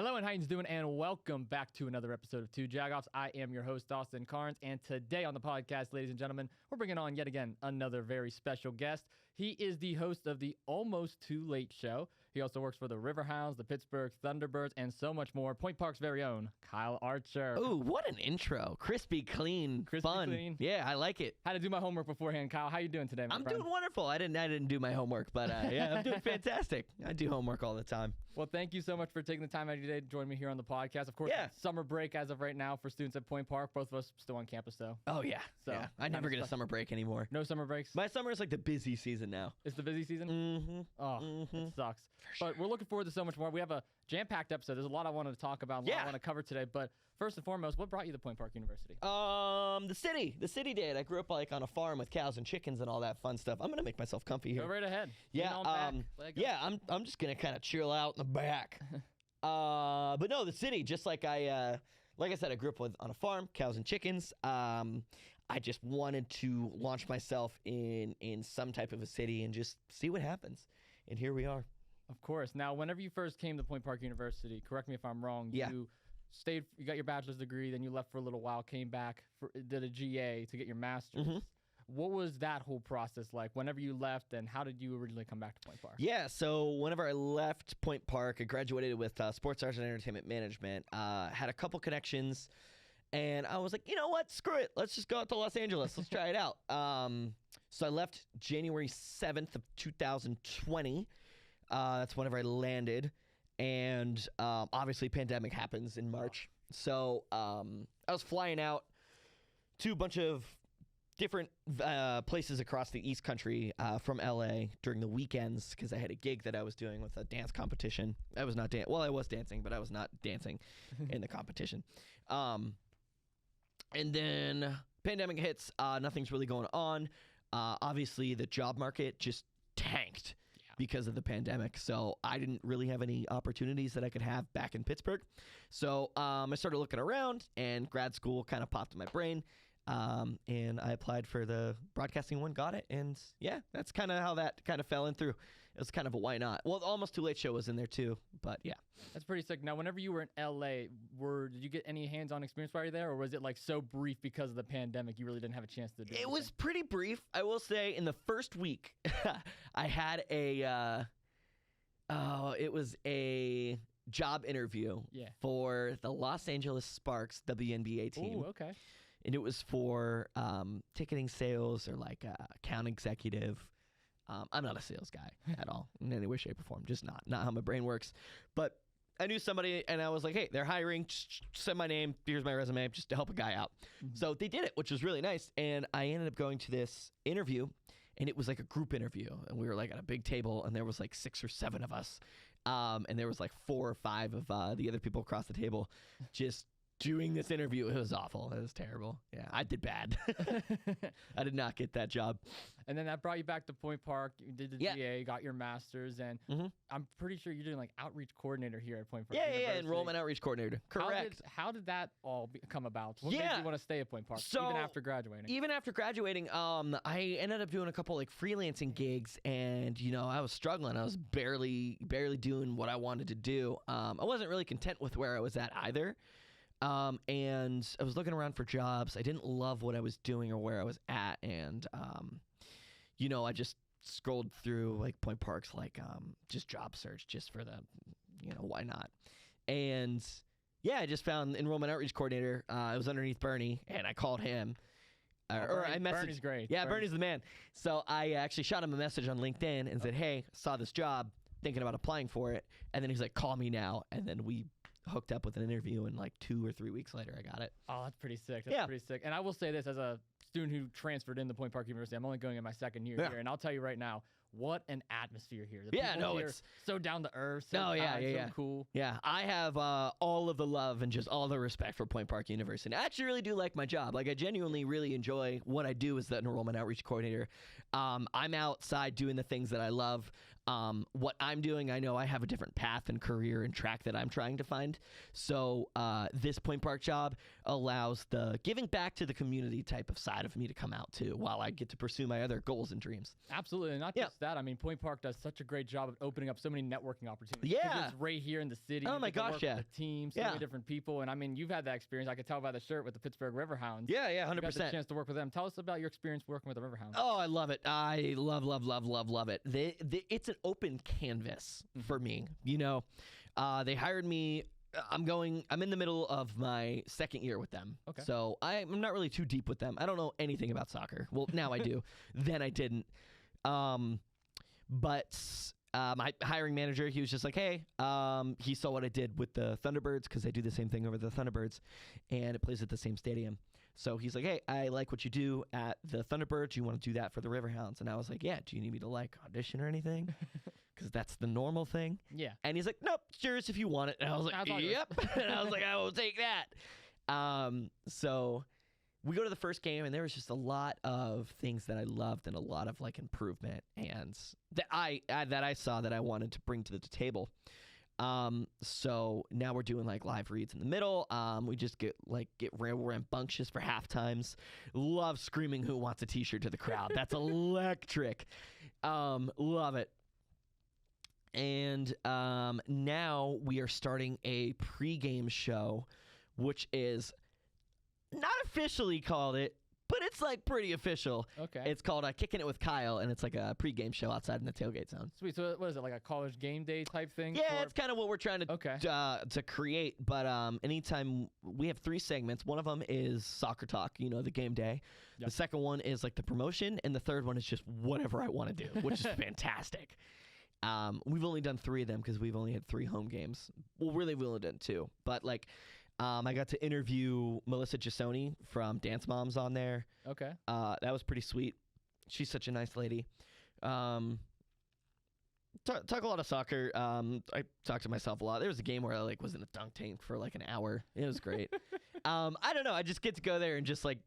Hello and how you doing, and welcome back to another episode of Two Jagoffs. I am your host, Austin Carnes, and today on the podcast, ladies and gentlemen, we're bringing on yet again another very special guest. He is the host of the Almost Too Late show. He also works for the Riverhounds, the Pittsburgh Thunderbirds, and so much more. Point Park's very own Kyle Archer. Ooh, what an intro. Crispy, clean, fun. Clean. Yeah, I like it. Had to do my homework beforehand. Kyle, how you doing today, my I'm friend? doing wonderful. I didn't do my homework, but yeah, I'm doing fantastic. I do homework all the time. Well, thank you so much for taking the time out of your day to join me here on the podcast. Of course, it's summer break as of right now for students at Point Park. Both of us still on campus, though. Oh, yeah. So yeah. I never get a summer break anymore. No summer breaks? My summer is like the busy season now. It's the busy season? Mm-hmm. Oh, it sucks. But we're looking forward to so much more. We have a jam-packed episode. There's a lot I wanted to talk about, a lot I want to cover today. But first and foremost, what brought you to Point Park University? The city did. I grew up like on a farm with cows and chickens and all that fun stuff. I'm gonna make myself comfy here. Go right ahead. Yeah. I'm just gonna kind of chill out in the back. But no, the city, just like I said, I grew up on a farm, cows and chickens. I just wanted to launch myself in some type of a city and just see what happens. And here we are. Of course. Now, whenever you first came to Point Park University, correct me if I'm wrong, you got your bachelor's degree, then you left for a little while, came back, did a GA to get your master's. Mm-hmm. What was that whole process like whenever you left, and how did you originally come back to Point Park? Yeah, so whenever I left Point Park, I graduated with sports arts and entertainment management, had a couple connections, and I was like, you know what, screw it. Let's just go out to Los Angeles. Let's try it out. So I left January 7th of 2020. That's whenever I landed, and obviously pandemic happens in March. So I was flying out to a bunch of different places across the East Country from LA during the weekends because I had a gig that I was doing with a dance competition. I was not I was dancing, but I was not dancing in the competition. And then pandemic hits, nothing's really going on. Obviously, the job market just tanked because of the pandemic. So I didn't really have any opportunities that I could have back in Pittsburgh. So I started looking around, and grad school kind of popped in my brain. And I applied for the broadcasting one, got it, and yeah, that's kind of how that kind of fell in through. It was kind of a why not. Well, the Almost Too Late show was in there too, but yeah. That's pretty sick. Now, whenever you were in LA, did you get any hands-on experience while you were there, or was it like so brief because of the pandemic you really didn't have a chance to do it? It was pretty brief. I will say in the first week, I had it was a job interview for the Los Angeles Sparks WNBA team. Ooh, okay. And it was for ticketing sales or like account executive. I'm not a sales guy at all in any way, shape, or form. Just not how my brain works. But I knew somebody, and I was like, hey, they're hiring. Just send my name. Here's my resume just to help a guy out. Mm-hmm. So they did it, which was really nice. And I ended up going to this interview, and it was like a group interview. And we were like at a big table, and there was like 6 or 7 of us. And there was like 4 or 5 of the other people across the table just doing this interview. It was awful. It was terrible. Yeah, I did bad. I did not get that job. And then that brought you back to Point Park. You did the GA, got your master's, and I'm pretty sure you're doing like outreach coordinator here at Point Park. Yeah, enrollment outreach coordinator. Correct. How did that all come about? What made you want to stay at Point Park, even after graduating? Even after graduating, I ended up doing a couple like freelancing gigs, and I was struggling. I was barely doing what I wanted to do. I wasn't really content with where I was at either. And I was looking around for jobs. I didn't love what I was doing or where I was at. And, I just scrolled through like Point Park's like, just job search just for the, why not? And yeah, I just found enrollment outreach coordinator. I was underneath Bernie, and I called him. I messaged. Bernie's great. Yeah, Bernie's the man. So I actually shot him a message on LinkedIn and said, hey, saw this job, thinking about applying for it. And then he's like, call me now. And then we hooked up with an interview, and like 2 or 3 weeks later I got it. Oh, that's pretty sick. That's pretty sick. And I will say this, as a student who transferred into Point Park University, I'm only going in my second year here, and I'll tell you right now, what an atmosphere here. The people here it's so down to earth, so cool. Yeah, I have all of the love and just all the respect for Point Park University. I actually really do like my job. Like, I genuinely really enjoy what I do as the enrollment outreach coordinator. I'm outside doing the things that I love. what I'm doing, I know I have a different path and career and track that I'm trying to find. So this Point Park job allows the giving back to the community type of side of me to come out too, while I get to pursue my other goals and dreams. Absolutely. And not just that. I mean, Point Park does such a great job of opening up so many networking opportunities. Yeah. It's right here in the city. Oh You my get to gosh, work yeah. with the team, so many different people. And I mean, you've had that experience. I could tell by the shirt with the Pittsburgh Riverhounds. Yeah, You got 100%. the chance to work with them. Tell us about your experience working with the Riverhounds. Oh, I love it. I love it. It's an open canvas for me. You know, they hired me. I'm in the middle of my second year with them. Okay. So I'm not really too deep with them. I don't know anything about soccer. Well, now I do. Then I didn't. But my hiring manager, he was just like, hey, he saw what I did with the Thunderbirds, because they do the same thing over the Thunderbirds, and it plays at the same stadium. So he's like, hey, I like what you do at the Thunderbirds. You want to do that for the Riverhounds? And I was like, yeah, do you need me to like audition or anything? Because that's the normal thing. Yeah. And he's like, nope, yours if you want it. And I was like, yep. And I was like, I will take that. So we go to the first game, and there was just a lot of things that I loved and a lot of like improvement and that I saw that I wanted to bring to the table. So now we're doing like live reads in the middle. We just get real rambunctious for half times. Love screaming "Who wants a t-shirt" to the crowd. That's electric. Love it. And now we are starting a pregame show, which is not officially called it, but it's like pretty official. Okay. It's called Kicking It with Kyle, and it's like a pregame show outside in the tailgate zone. Sweet. So what is it, like a college game day type thing? Yeah, it's kind of what we're trying to create. But anytime we have 3 segments, one of them is soccer talk, you know, the game day. Yep. The second one is like the promotion, and the third one is just whatever I want to do, which is fantastic. We've only done 3 of them because we've only had 3 home games. Well, really, we've only done 2. But like, I got to interview Melissa Giasoni from Dance Moms on there. Okay. That was pretty sweet. She's such a nice lady. Talk a lot of soccer. I talk to myself a lot. There was a game where I like was in a dunk tank for like an hour. It was great. I don't know. I just get to go there and just like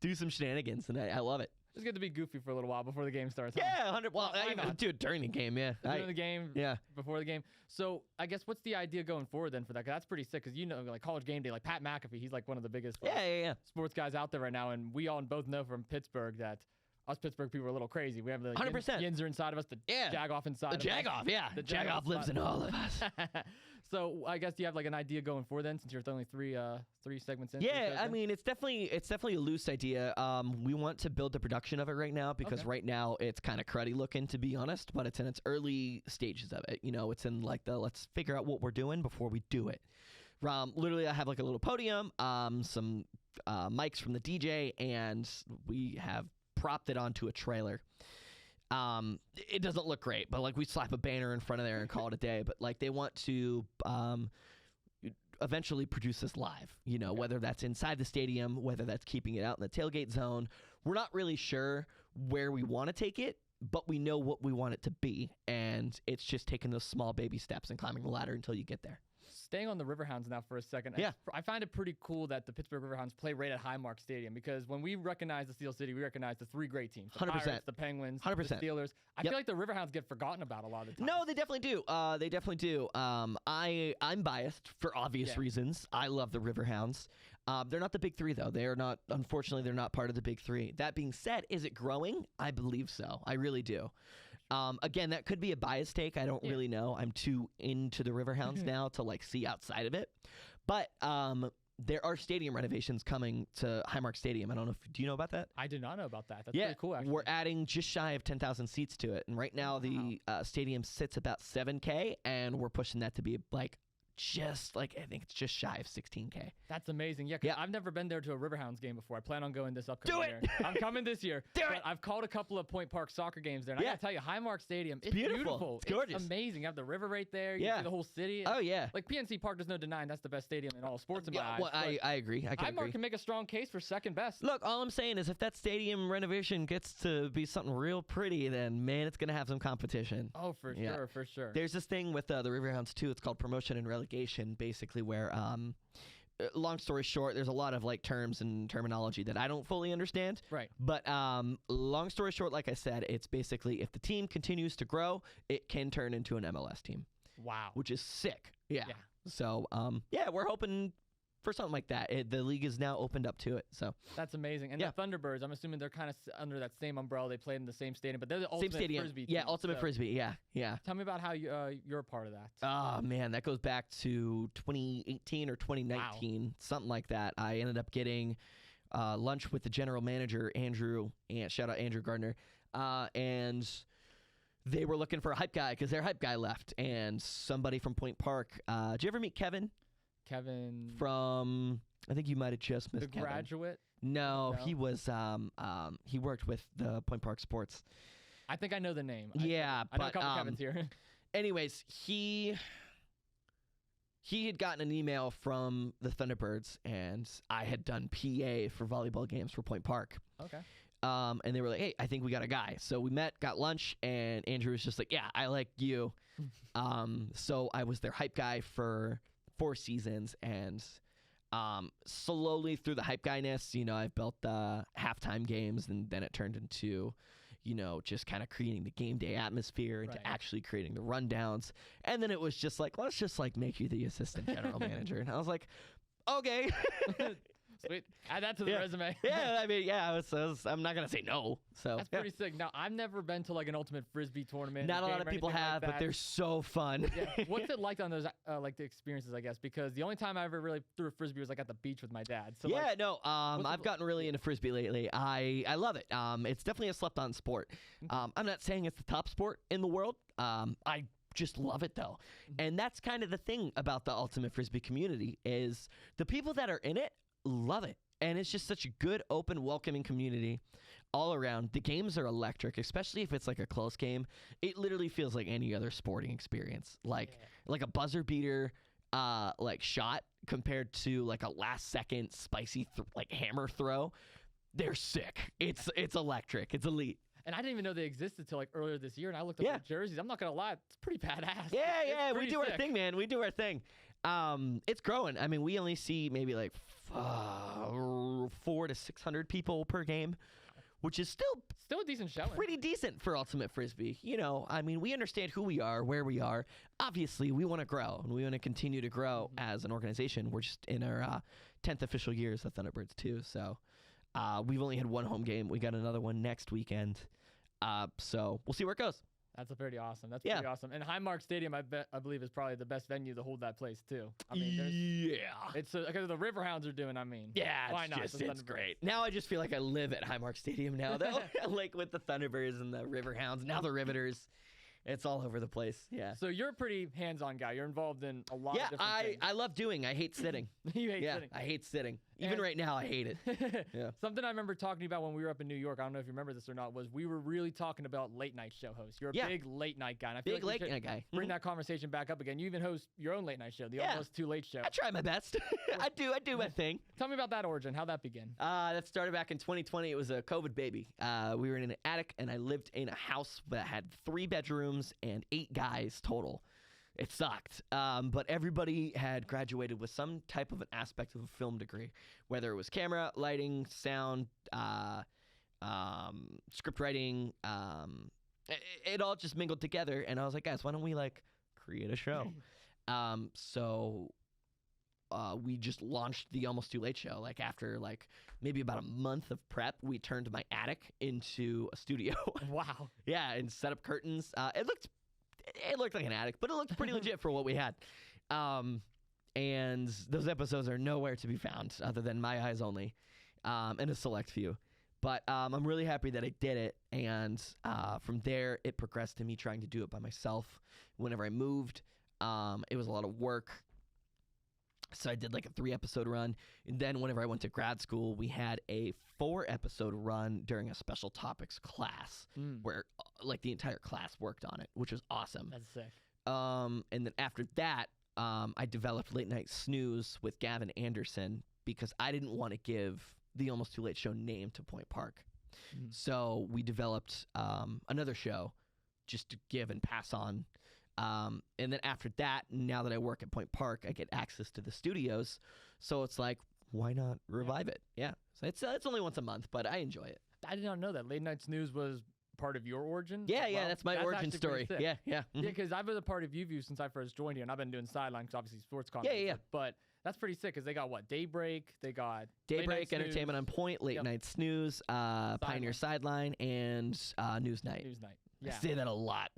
do some shenanigans, and I love it. It's good to be goofy for a little while before the game starts. Yeah, huh? 100. Well, I even do it during the game. Yeah, During the game, yeah, before the game. So I guess what's the idea going forward then for that? 'Cause that's pretty sick. Because you know, like college game day, like Pat McAfee, he's like one of the biggest sports guys out there right now, and we all both know from Pittsburgh that us Pittsburgh people are a little crazy. We have the 100%. Yinzer inside of us, the Jagoff inside. The Jagoff, yeah. The Jagoff lives in all of us. So I guess you have like an idea going forward then, since you're only three segments in. Yeah, I mean it's definitely a loose idea. We want to build the production of it right now because right now it's kind of cruddy looking, to be honest. But it's in its early stages of it. You know, it's in like the let's figure out what we're doing before we do it. Literally, I have like a little podium, some mics from the DJ, and we have propped it onto a trailer. It doesn't look great, but like we slap a banner in front of there and call it a day. But like they want to eventually produce this live, you know, whether that's inside the stadium, whether that's keeping it out in the tailgate zone. We're not really sure where we want to take it, but we know what we want it to be. And it's just taking those small baby steps and climbing the ladder until you get there. Staying on the Riverhounds now for a second. Yeah. I find it pretty cool that the Pittsburgh Riverhounds play right at Highmark Stadium, because when we recognize the Steel City, we recognize the 3 great teams. The 100%. Pirates, the Penguins, 100%. the Steelers. I feel like the Riverhounds get forgotten about a lot of the time. No, they definitely do. They definitely do. I'm biased for obvious reasons. I love the Riverhounds. They're not the big 3, though. Unfortunately, they're not part of the big 3. That being said, is it growing? I believe so. I really do. Again, that could be a biased take. I don't really know. I'm too into the Riverhounds now to like see outside of it. But there are stadium renovations coming to Highmark Stadium. I don't know do you know about that? I did not know about that. That's pretty cool, actually. We're adding just shy of 10,000 seats to it. And right now the stadium sits about 7K, and we're pushing that to be like I think it's just shy of 16K. That's amazing. Yeah, 'cause I've never been there to a Riverhounds game before. I plan on going this upcoming year. Do it! I'm coming this year. Do but it! I've called a couple of Point Park soccer games there, and I gotta tell you, Highmark Stadium, it's beautiful. It's gorgeous. It's amazing. You have the river right there. You see the whole city. Oh, yeah. Like PNC Park, there's no denying that's the best stadium in all sports in my eyes. Well, I agree. Highmark can make a strong case for second best. Look, all I'm saying is if that stadium renovation gets to be something real pretty, then, man, it's going to have some competition. Oh, for sure, for sure. There's this thing with the Riverhounds, too. It's called promotion and relegation, basically, where long story short, there's a lot of like terms and terminology that I don't fully understand. Right. But long story short, like I said, it's basically if the team continues to grow, it can turn into an MLS team. Wow. Which is sick. Yeah. Yeah. So, we're hoping for something like that. The league is now opened up to it. So that's amazing. And the Thunderbirds, I'm assuming they're kind of under that same umbrella. They played in the same stadium, but they're the ultimate Frisbee team. Yeah, ultimate Frisbee. Yeah. Tell me about how you're a part of that. Oh, man, that goes back to 2018 or 2019, Wow. something like that. I ended up getting lunch with the general manager, Andrew, and shout out Andrew Gardner, and they were looking for a hype guy because their hype guy left, and somebody from Point Park. Did you ever meet Kevin? Kevin From, I think you might have just missed The Kevin. Graduate? No, he was, he worked with the Point Park Sports. I think I know the name. Yeah, I know a couple Kevins here. Anyways, he had gotten an email from the Thunderbirds, and I had done PA for volleyball games for Point Park. Okay. And they were like, hey, I think we got a guy. So we met, got lunch, and Andrew was just like, yeah, I like you. So I was their hype guy for 4 seasons, and slowly through the hype guyness, I've built halftime games, and then it turned into, just kind of creating the game day atmosphere and to actually creating the rundowns. And then it was just like, let's just like make you the assistant general manager. And I was like, okay. Sweet. Add that to the resume. Yeah, I mean, I'm not going to say no. So that's pretty sick. Now, I've never been to like an ultimate Frisbee tournament. Not a lot of people have, but they're so fun. Yeah. What's it like on those, like the experiences, I guess? Because the only time I ever really threw a Frisbee was like at the beach with my dad. So I've gotten really into Frisbee lately. I love it. It's definitely a slept on sport. I'm not saying it's the top sport in the world. I just love it though. And that's kind of the thing about the ultimate Frisbee community is the people that are in it love it. And it's just such a good, open, welcoming community all around. The games are electric, especially if it's like a close game. It literally feels like any other sporting experience. Like a buzzer beater like shot compared to like a last second spicy like hammer throw. They're sick. It's electric. It's elite. And I didn't even know they existed till like earlier this year. And I looked up the jerseys. I'm not gonna lie, it's pretty badass. Yeah. We do our thing, man. We do our thing. It's growing. I mean, we only see maybe like 400 to 600 people per game, which is still a decent showing. Pretty decent for Ultimate Frisbee. I mean, we understand who we are, where we are. Obviously, we want to grow, and we want to continue to grow as an organization. We're just in our 10th official year as the Thunderbirds too. So we've only had one home game. We got another one next weekend. So we'll see where it goes. That's pretty awesome. That's pretty awesome. And Highmark Stadium, I believe, is probably the best venue to hold that place too. I mean, it's because the Riverhounds are doing. I mean, why not? It's great. Now I just feel like I live at Highmark Stadium now, though. Like with the Thunderbirds and the Riverhounds, now the Riveters. It's all over the place. Yeah. So you're a pretty hands-on guy. You're involved in a lot of different things. I love doing. I hate sitting. You hate sitting. I hate sitting. Even right now, I hate it. Something I remember talking about when we were up in New York, I don't know if you remember this or not, was we were really talking about late night show hosts. You're a big late night guy. And I feel big late night guy. Bring that conversation back up again. You even host your own late night show, the Almost Too Late Show. I try my best. I do my thing. Tell me about that origin. How'd that begin? That started back in 2020. It was a COVID baby. We were in an attic, and I lived in a house that had 3 bedrooms and 8 guys total. It sucked. But everybody had graduated with some type of an aspect of a film degree, whether it was camera, lighting, sound, script writing. It all just mingled together. And I was like, guys, why don't we like create a show? So we just launched the Almost Too Late Show. Like after like maybe about a month of prep, we turned my attic into a studio. Wow. Yeah, and set up curtains. It looked like an attic, but it looked pretty legit for what we had. And those episodes are nowhere to be found other than my eyes only, and a select few. But I'm really happy that I did it. And from there, it progressed to me trying to do it by myself. Whenever I moved, it was a lot of work. So I did like a 3-episode run. And then whenever I went to grad school, we had a 4-episode run during a special topics class where like the entire class worked on it, which was awesome. That's sick. And then after that, I developed Late Night Snooze with Gavin Anderson because I didn't want to give the Almost Too Late Show name to Point Park. So we developed another show just to give and pass on And then after that, now that I work at Point Park, I get access to the studios. So it's like, why not revive it? Yeah. So it's only once a month, but I enjoy it. I did not know that Late Night Snooze was part of your origin. Yeah, as yeah, well. that's my origin actually story. pretty sick. Yeah. Yeah, because I've been a part of UView since I first joined here, and I've been doing sideline because obviously sports content. Yeah. But that's pretty sick because they got what? Daybreak. They got Daybreak, Entertainment on Point, Late Night Snooze, Pioneer Sideline, and News Night. News Night. Yeah. I say that a lot.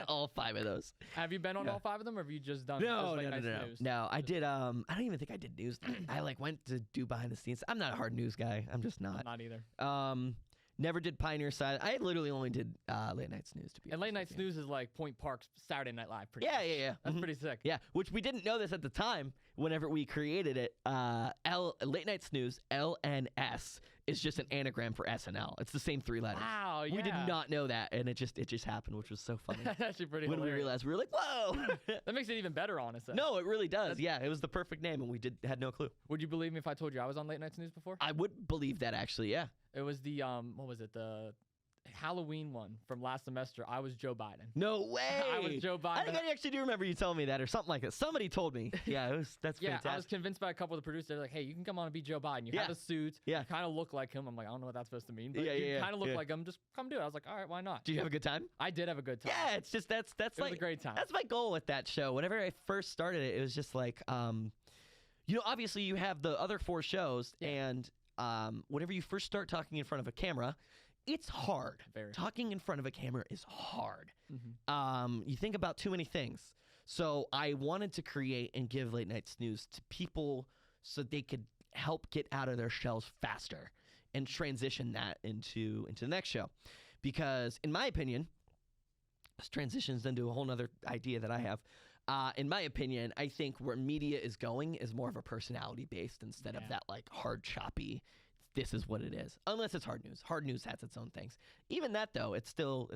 All 5 of those. Have you been on all 5 of them, or have you just done No. Late Night Snooze? No, I did. I don't even think I did News Night. I went to do behind the scenes. I'm not a hard news guy. I'm just not. Not either. Never did Pioneer Side. I literally only did Late Night Snooze to be. And Late Night Snooze is like Point Park's Saturday Night Live. Pretty Yeah, much. yeah. That's pretty sick. Yeah, which we didn't know this at the time. Whenever we created it, Late Night Snooze (LNS) is just an anagram for SNL. It's the same 3 letters. Wow, yeah. We did not know that, and it just happened, which was so funny. That's actually pretty When hilarious. we realized, we were like, "Whoa!" That makes it even better, honestly. No, it really does. Yeah, it was the perfect name, and we had no clue. Would you believe me if I told you I was on Late Night Snooze before? I would believe that actually. Yeah. It was the what was it? The Halloween one from last semester. I was Joe Biden. No way. I was Joe Biden. I think I actually do remember you telling me that or something like that. Somebody told me. Yeah, that's Yeah, fantastic. I was convinced by a couple of the producers. They're like, hey, you can come on and be Joe Biden. You have a suit. Yeah. You kind of look like him. I'm like, I don't know what that's supposed to mean. But Yeah, you yeah, kind of look yeah. like him. Just come do it. I was like, all right, why not? Did you have a good time? I did have a good time. Yeah, it's just that's It like was a great time. That's my goal with that show. Whenever I first started it, it was just like, obviously you have the other 4 shows, and whenever you first start talking in front of a camera, it's hard. Very. Talking in front of a camera is hard. Mm-hmm. You think about too many things. So I wanted to create and give Late Night Snooze to people so they could help get out of their shells faster and transition that into the next show. Because in my opinion, this transitions into a whole nother idea that I have. In my opinion, I think where media is going is more of a personality based instead of that like hard choppy. This is what it is. Unless it's hard news. Hard news has its own things. Even that though, it's still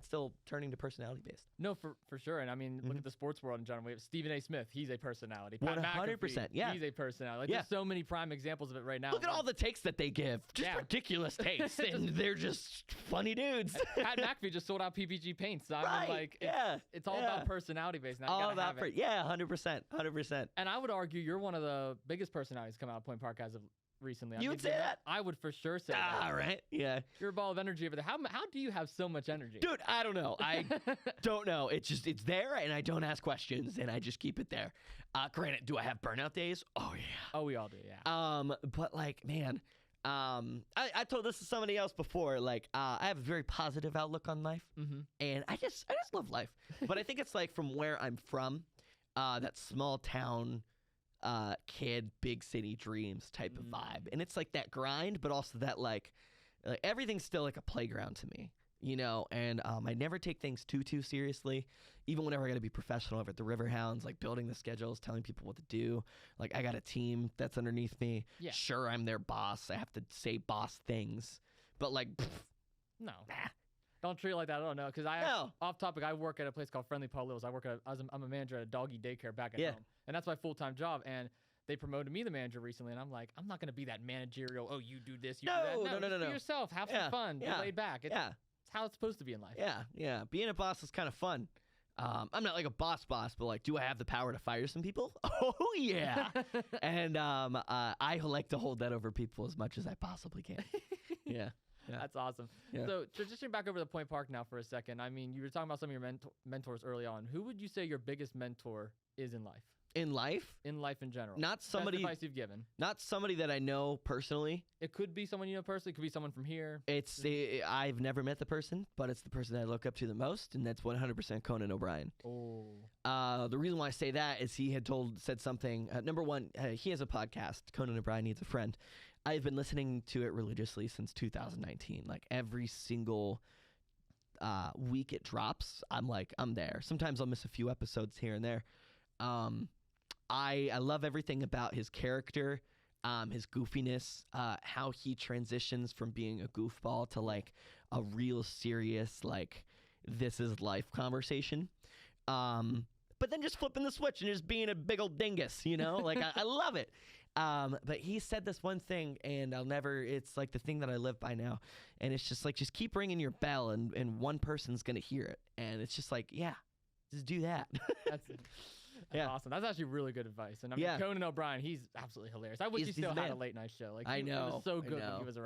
turning to personality based. No, for sure. And I mean, look at the sports world in general. We have Stephen A. Smith. He's a personality. Pat 100%. McAfee, Yeah. He's a personality. Like, there's so many prime examples of it right now. Look at all the takes that they give. Just ridiculous takes. And they're just funny dudes. Pat McAfee just sold out PPG paints. So I mean, like, it's all about personality based now. All about 100%. 100%. And I would argue you're one of the biggest personalities coming out of Point Park as of recently. You would say that? I would for sure say that. All right. Yeah. You're a ball of energy over there. How do you have so much energy? Dude, I don't know. I don't know. It's there, and I don't ask questions, and I just keep it there. Granted, do I have burnout days? Oh, yeah. Oh, we all do, yeah. But, like, man, I told this to somebody else before. Like, I have a very positive outlook on life, and I just love life. But I think it's, like, from where I'm from, that small town kid, big city dreams type of vibe. And it's like that grind, but also that like everything's still like a playground to me, and I never take things too seriously. Even whenever I got to be professional over at the Riverhounds, like building the schedules, telling people what to do. Like I got a team that's underneath me. Yeah. Sure, I'm their boss. I have to say boss things, but like, no. Nah. Don't treat it like that. I don't know. Because off topic, I work at a place called Friendly Paul Littles. I'm a manager at a doggy daycare back at home. And that's my full-time job. And they promoted me the manager recently. And I'm like, I'm not going to be that managerial, oh, you do this, you do that. No. Be yourself. Have some fun. Be laid back. It's how it's supposed to be in life. Yeah. Being a boss is kind of fun. I'm not like a boss, but like, do I have the power to fire some people? Oh, yeah. And I like to hold that over people as much as I possibly can. Yeah. That's awesome. Yeah. So transitioning back over to Point Park now for a second. I mean, you were talking about some of your mentors early on. Who would you say your biggest mentor is in life? In life? In life in general. Not somebody. Best advice you've given. Not somebody that I know personally. It could be someone you know personally. It could be someone from here. I've never met the person, but it's the person that I look up to the most, and that's 100% Conan O'Brien. Oh. The reason why I say that is he had said something. Number one, he has a podcast. Conan O'Brien Needs a Friend. I've been listening to it religiously since 2019. Like every single week it drops, I'm there. Sometimes I'll miss a few episodes here and there. I love everything about his character, his goofiness, how he transitions from being a goofball to like a real serious, like, this is life conversation. But then just flipping the switch and just being a big old dingus, like I love it. But he said this one thing, and it's like the thing that I live by now. And it's just like, just keep ringing your bell, and one person's going to hear it. And it's just like, yeah, Just do that. That's Yeah. awesome. That's actually really good advice. And I mean, Yeah. Conan O'Brien, he's absolutely hilarious. I wish he He's still the had a man. late night show. Like I he know. was so I good know. when he was around.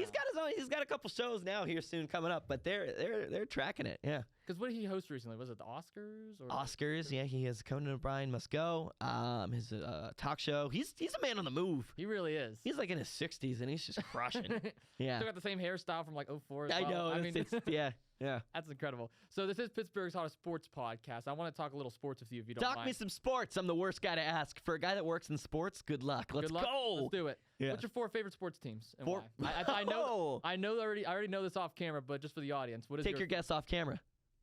He's got a couple shows now here soon coming up, but they're tracking it. Yeah. Because what did he host recently? Was it the Oscars? Or Oscars. Yeah, he has Conan O'Brien Must Go. His talk show. He's a man on the move. He really is. He's like in his 60s and he's just crushing. Yeah. Still got the same hairstyle from like 04 as I well. know. I mean, Yeah. that's incredible. So this is Pittsburgh's Hottest Sports Podcast. I want to talk a little sports with you if you don't Talk mind. me some sports. I'm the worst guy to ask. For a guy that works in sports, good luck. Let's Good luck. go. Let's do it. Yeah. What's your 4 favorite sports teams and Four- why? I know. Oh. I already know this off camera, but just for the audience, what is Take your guess off camera.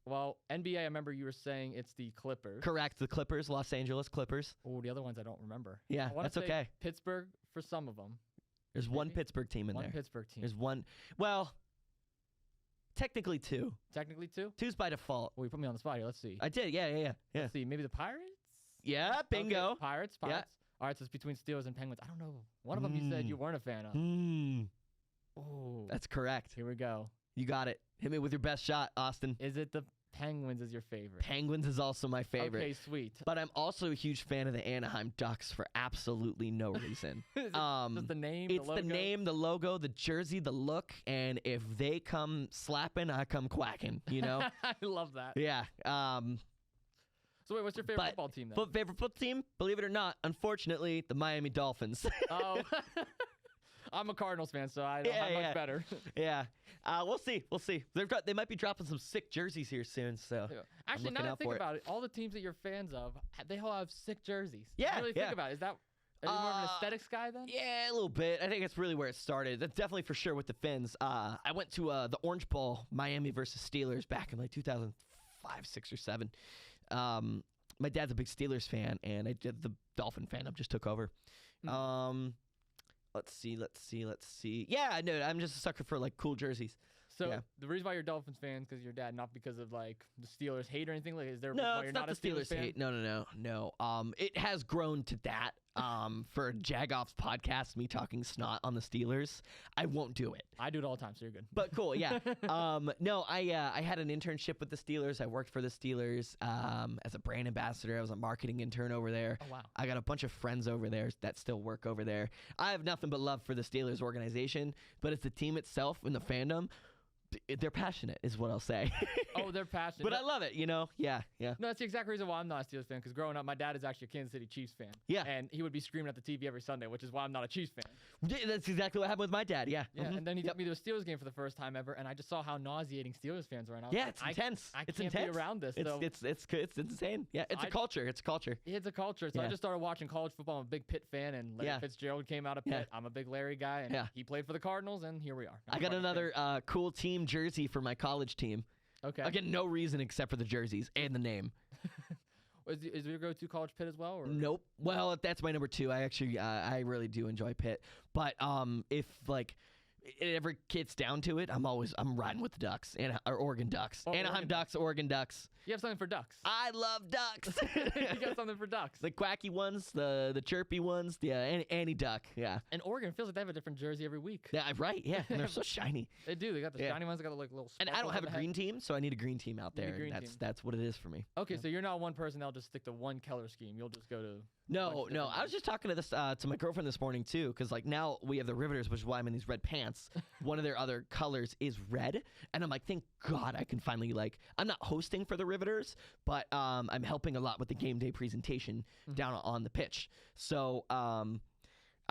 Well, NBA, I remember you were saying it's the Clippers. Correct. The Clippers, Los Angeles Clippers. Oh, the other ones I don't remember. Yeah, I wanna that's say okay. Pittsburgh for some of them. There's one Maybe? Pittsburgh team in One there. Pittsburgh team. There's one. Well, technically 2. Technically 2? 2's by default. Well, you put me on the spot here. Let's see. I did. Yeah. Let's see. Maybe the Pirates? Yeah, Okay, bingo. Pirates. Yeah. All right, so it's between Steelers and Penguins. I don't know. One of them you said you weren't a fan of. Oh, That's correct. here we go. You got it. Hit me with your best shot, Austin. Is it the Penguins is your favorite? Penguins is also my favorite. Okay, sweet. But I'm also a huge fan of the Anaheim Ducks for absolutely no reason. Is it just the name, It's the logo? the name, the logo, the jersey, the look, and if they come slapping, I come quacking, you know? I love that. Yeah. So wait, what's your favorite But football team then? favorite football team? Believe it or not, unfortunately, the Miami Dolphins. Oh, I'm a Cardinals fan, so I don't have much better. Yeah. We'll see. They might be dropping some sick jerseys here soon, so. Actually, now looking that I out think for it. about it, all the teams that you're fans of, they all have sick jerseys. Yeah, You really yeah. think about it. Is that are you more of an aesthetics guy then? Yeah, a little bit. I think it's really where it started. That's definitely for sure with the Finns. I went to the Orange Bowl, Miami versus Steelers, back in like 2005, 6, or 7. My dad's a big Steelers fan, and I did the Dolphin fandom just took over. Let's see. Yeah, no, I'm just a sucker for like cool jerseys. So Yeah. the reason why you're Dolphins fan because your dad, not because of like the Steelers hate or anything. Like, is there a reason No, why it's you're not not the a Steelers Steelers fan? hate. No. It has grown to that. For Jagoffs podcast, me talking snot on the Steelers, I won't do it. I do it all the time, so you're good. But cool, yeah. No, I had an internship with the Steelers. I worked for the Steelers as a brand ambassador. I was a marketing intern over there. Oh wow. I got a bunch of friends over there that still work over there. I have nothing but love for the Steelers organization, but it's the team itself and the fandom. They're passionate, is what I'll say. Oh, they're passionate. But I love it, you know? Yeah. No, that's the exact reason why I'm not a Steelers fan. Because growing up, my dad is actually a Kansas City Chiefs fan. Yeah. And he would be screaming at the TV every Sunday, which is why I'm not a Chiefs fan. Yeah, that's exactly what happened with my dad, yeah. Yeah. Mhm. And then he Yep. took me to a Steelers game for the first time ever, and I just saw how nauseating Steelers fans were. And I was Yeah, like, it's intense. I it's can't intense. be around this. It's, so it's insane. Yeah, it's a culture. It's a culture. it's a culture. So I Yeah. just started watching college football. I'm a big Pitt fan, and Larry Yeah. Fitzgerald came out of Yeah. Pitt. I'm a big Larry guy, and Yeah. he played for the Cardinals, and here we are. I got another cool team jersey for my college team. Okay. Again, no reason except for the jerseys and the name. Is your go-to college Pitt as well? Or? Nope. Well, that's my number 2. I actually, I really do enjoy Pitt. But if like it ever gets down to it, I'm riding with the Ducks or Oregon Ducks, Oh, Anaheim Oregon Ducks, Oregon Ducks. You have something for Ducks. I love Ducks. You got something for Ducks. The quacky ones, the chirpy ones, the Annie Duck. Yeah. And Oregon feels like they have a different jersey every week. Yeah, right. Yeah, and they're so shiny. They do. They got the Yeah. shiny ones. They got the like little. And I don't sparkles have on a the green head. team, so I need a green team out You need a there. green And team. that's what it is for me. Okay, Yeah. so you're not one person that'll just stick to one color scheme. You'll just go to. No. bunch of different I was just talking to this to my girlfriend this morning too, because like now we have the Riveters, which is why I'm in these red pants. One of their other colors is red, and I'm like, thank God I can finally like. I'm not hosting for the Riveters, but I'm helping a lot with the game day presentation down on the pitch. So I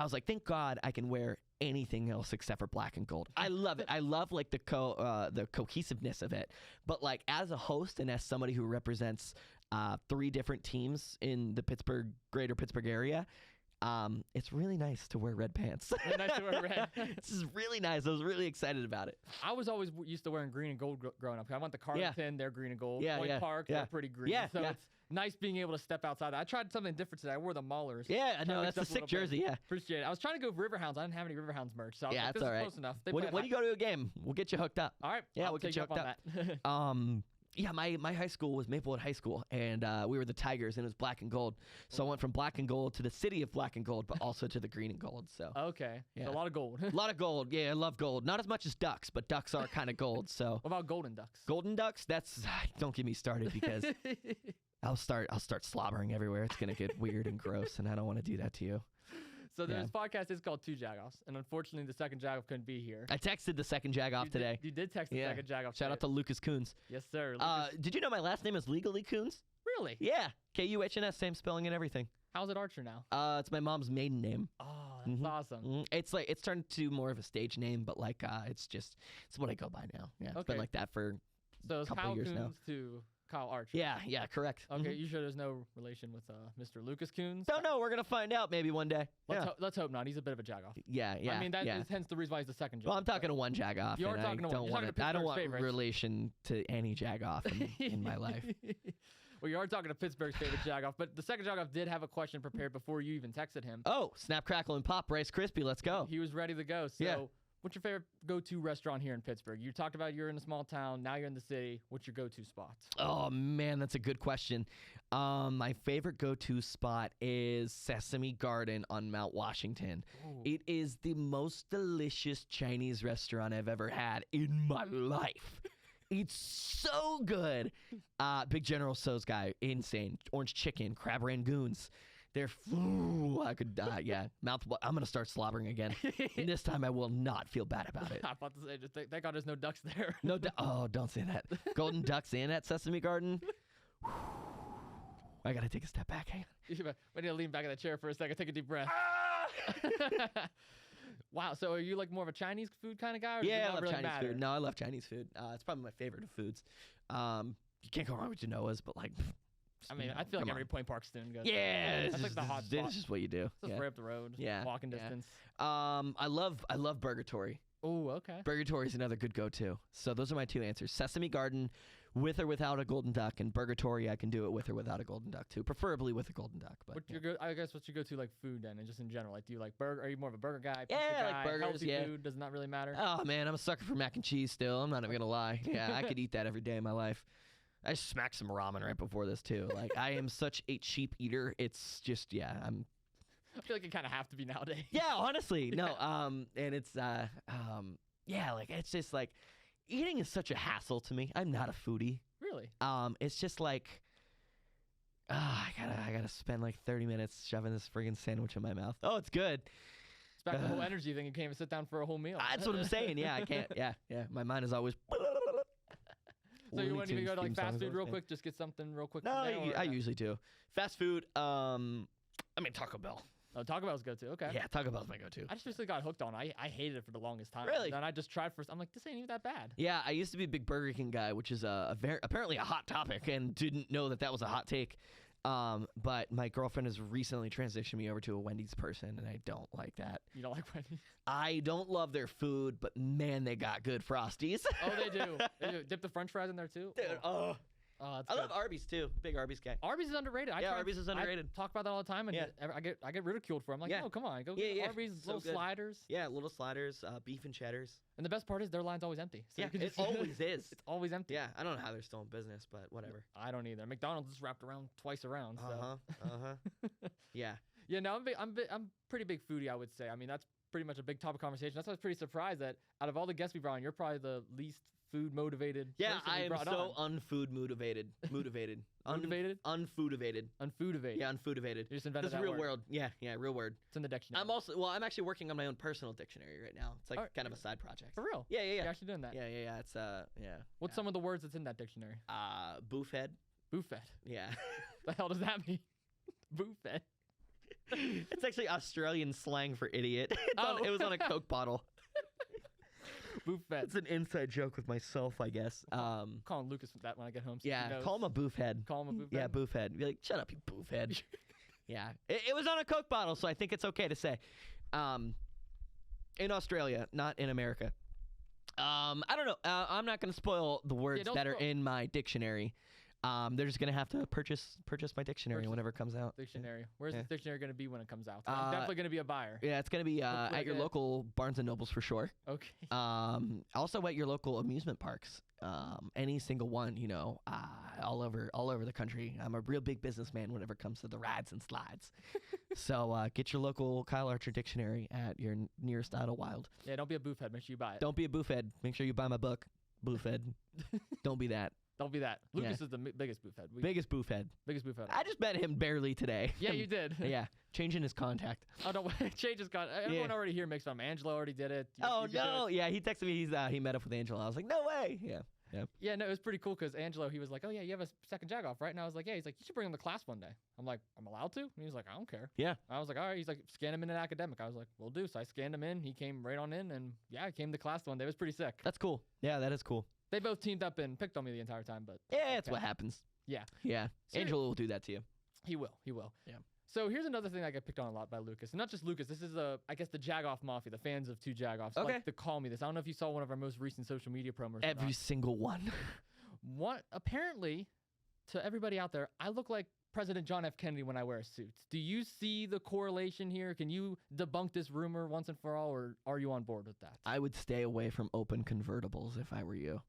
was like, thank God I can wear anything else except for black and gold. I love it. I love like the cohesiveness of it. But like as a host and as somebody who represents 3 different teams in the greater Pittsburgh area, it's really nice to wear red pants. Really nice to wear red. This is really nice. I was really excited about it. I was always used to wearing green and gold growing up. I went to Carlton, they're green and gold. Yeah, Point yeah, Park, yeah. they're pretty green. Yeah, so yeah. it's nice being able to step outside. I tried something different today. I wore the Maulers. Yeah, Trying to no, mix that's a up sick little bit. jersey. Yeah. Appreciate it. I was trying to go Riverhounds. I didn't have any Riverhounds merch, so I was Yeah, like, that's this all is right. close enough. They When play you go to a game, we'll get you hooked up. All right. Yeah, I'll we'll get take you up on hooked that. Yeah, my high school was Maplewood High School, and we were the Tigers, and it was black and gold. So I went from black and gold to the city of black and gold, but also to the green and gold. So Okay. Yeah. So a lot of gold. a lot of gold. Yeah, I love gold. Not as much as ducks, but ducks are kind of gold. So What about Golden Ducks? golden ducks, don't get me started because I'll start slobbering everywhere. It's gonna get weird and gross, and I don't want to do that to you. So this podcast is called Two Jagoffs, and unfortunately, the second Jagoff couldn't be here. I texted the second Jagoff today. You did text the second Jagoff. Shout out to Lucas Coons. Yes, sir. Did you know my last name is legally Coons? Really? Yeah. Kuhns, same spelling and everything. How's it Archer now? It's my mom's maiden name. Oh, that's awesome. It's turned to more of a stage name, but like it's what I go by now. Yeah, it's been like that for a couple years now. To Kyle Archer. Yeah, correct. Okay, you sure there's no relation with Mr. Lucas Coons? Don't know. We're gonna find out maybe one day. Let's hope not. He's a bit of a Jagoff. Yeah. I mean, that is hence the reason why he's the second Jagoff. Well, I'm talking to one Jagoff. You are talking to one. I don't want relation to any Jagoff in my life. Well, you are talking to Pittsburgh's favorite Jagoff, but the second Jagoff did have a question prepared before you even texted him. Oh, snap, crackle, and pop, Rice Krispie. Let's go. He was ready to go. So, what's your favorite go-to restaurant here in Pittsburgh? You talked about you're in a small town. Now you're in the city. What's your go-to spot? Oh, man, that's a good question. My favorite go-to spot is Sesame Garden on Mount Washington. Ooh. It is the most delicious Chinese restaurant I've ever had in my life. It's so good. Big General Tso's guy, insane. Orange chicken, crab rangoons. They're, I could die. Yeah, I'm gonna start slobbering again. And this time I will not feel bad about it. I'm about to say, just thank God there's no ducks there. No, oh, don't say that. Golden Ducks in at Sesame Garden. I gotta take a step back. Hang on. I need to lean back in the chair for a second. Take a deep breath. Wow. So are you like more of a Chinese food kind of guy? Or yeah, I love Chinese food. No, I love Chinese food. It's probably my favorite of foods. You can't go wrong with Genoa's, but like. I mean, I feel like every Point Park student goes. Yeah, that's like the hot spot. This is what you do. It's just right up the road. Yeah, walking distance. I love Burgatory. Oh, okay. Burgatory is another good go-to. So those are my two answers: Sesame Garden, with or without a golden duck, and Burgatory. I can do it with or without a golden duck too, preferably with a golden duck. But I guess what's your go-to like food then, and just in general, like do you like burger? Are you more of a burger guy? Yeah, pizza I like guy, burgers. Healthy food does not really matter. Oh man, I'm a sucker for mac and cheese. Still, I'm not even gonna lie. Yeah, I could eat that every day of my life. I smacked some ramen right before this too. Like I am such a cheap eater. It's just I feel like you kind of have to be nowadays. Yeah, honestly, no. And it's like it's just like eating is such a hassle to me. I'm not a foodie. Really? It's just like I gotta spend like 30 minutes shoving this friggin' sandwich in my mouth. Oh, it's good. It's back to the whole energy thing. You can't even sit down for a whole meal. That's what I'm saying. Yeah, I can't. Yeah. My mind is always. So you wouldn't even go to like fast food real quick? Just get something real quick? No, I usually do. Fast food, I mean Taco Bell. Oh, Taco Bell's go-to. Okay. Yeah, Taco Bell's my go-to. I just recently got hooked on it. I hated it for the longest time. Really? Then I just tried first. I'm like, this ain't even that bad. Yeah, I used to be a big Burger King guy, which is apparently a hot topic, and didn't know that was a hot take. But my girlfriend has recently transitioned me over to a Wendy's person, and I don't like that. You don't like Wendy's? I don't love their food, but man, they got good Frosties. Oh, they do. They do. Dip the French fries in there too. Dude, oh, I love Arby's too. Big Arby's guy. Arby's is underrated. Arby's is underrated. I talk about that all the time, and I get ridiculed for it. I'm like, no, come on, go get Arby's little sliders. Yeah, little sliders, beef and cheddars. And the best part is their line's always empty. So it always is. It's always empty. Yeah, I don't know how they're still in business, but whatever. I don't either. McDonald's is wrapped around twice around. So. Yeah. Yeah. No, I'm pretty big foodie. I would say. I mean, that's pretty much a big topic of conversation. That's why I was pretty surprised that out of all the guests we brought on, you're probably the least food motivated. Yeah, I am so unfood motivated. Motivated. Motivated? Unfoodivated. Unfoodivated. Yeah, unfoodivated. You just invented that real word. Word. Yeah, real word. It's in the dictionary. I'm actually working on my own personal dictionary right now. It's like kind of a side project. For real? Yeah. You're actually doing that? Yeah. It's What's some of the words that's in that dictionary? Boofhead. Boofhead. Yeah. The hell does that mean? Boofhead. It's actually Australian slang for idiot. It was on a Coke bottle. Boofhead. It's an inside joke with myself, I guess. Calling Lucas that when I get home. So call him a boofhead. Call him a boofhead? Yeah, boofhead. Be like, shut up, you boofhead. Yeah. It was on a Coke bottle, so I think it's okay to say. In Australia, not in America. I don't know. I'm not going to spoil the words that are in my dictionary. They're just going to have to purchase my dictionary whenever it comes out. Dictionary. Where's the dictionary going to be when it comes out? I'm definitely going to be a buyer. Yeah, it's going to be at your local Barnes & Nobles for sure. Okay. Also at your local amusement parks. Any single one, all over the country. I'm a real big businessman whenever it comes to the rides and slides. So get your local Kyle Archer dictionary at your nearest Idlewild. Yeah, don't be a boofhead. Make sure you buy it. Don't be a boofhead. Make sure you buy my book, Boofhead. Don't be that. Don't be that. Lucas is the biggest boof head. Biggest boof head. Biggest boof head. I just met him barely today. Yeah, you did. Yeah, changing his contact. Oh, no, change his contact. Everyone already here makes fun. Angelo already did it. No. Yeah, he texted me. He met up with Angelo. I was like, no way. Yeah. Yeah, no, it was pretty cool because Angelo, he was like, oh, yeah, you have a second Jagoff, right? And I was like, yeah. He's like, you should bring him to class one day. I'm like, I'm allowed to? And he was like, I don't care. Yeah. I was like, all right. He's like, scan him in an academic. I was like, we'll do. So I scanned him in. He came right on in. And yeah, I came to class one day. It was pretty sick. That's cool. Yeah, that is cool. They both teamed up and picked on me the entire time. But yeah, it's what happens. Yeah. Yeah. So Angelo will do that to you. He will. Yeah. So here's another thing I get picked on a lot by Lucas. And not just Lucas. This is, I guess, the Jagoff Mafia, the fans of 2 Jagoffs. Okay. Like to call me this. I don't know if you saw one of our most recent social media promos. Every single one. What apparently, to everybody out there, I look like President John F. Kennedy when I wear a suit. Do you see the correlation here? Can you debunk this rumor once and for all, or are you on board with that? I would stay away from open convertibles if I were you.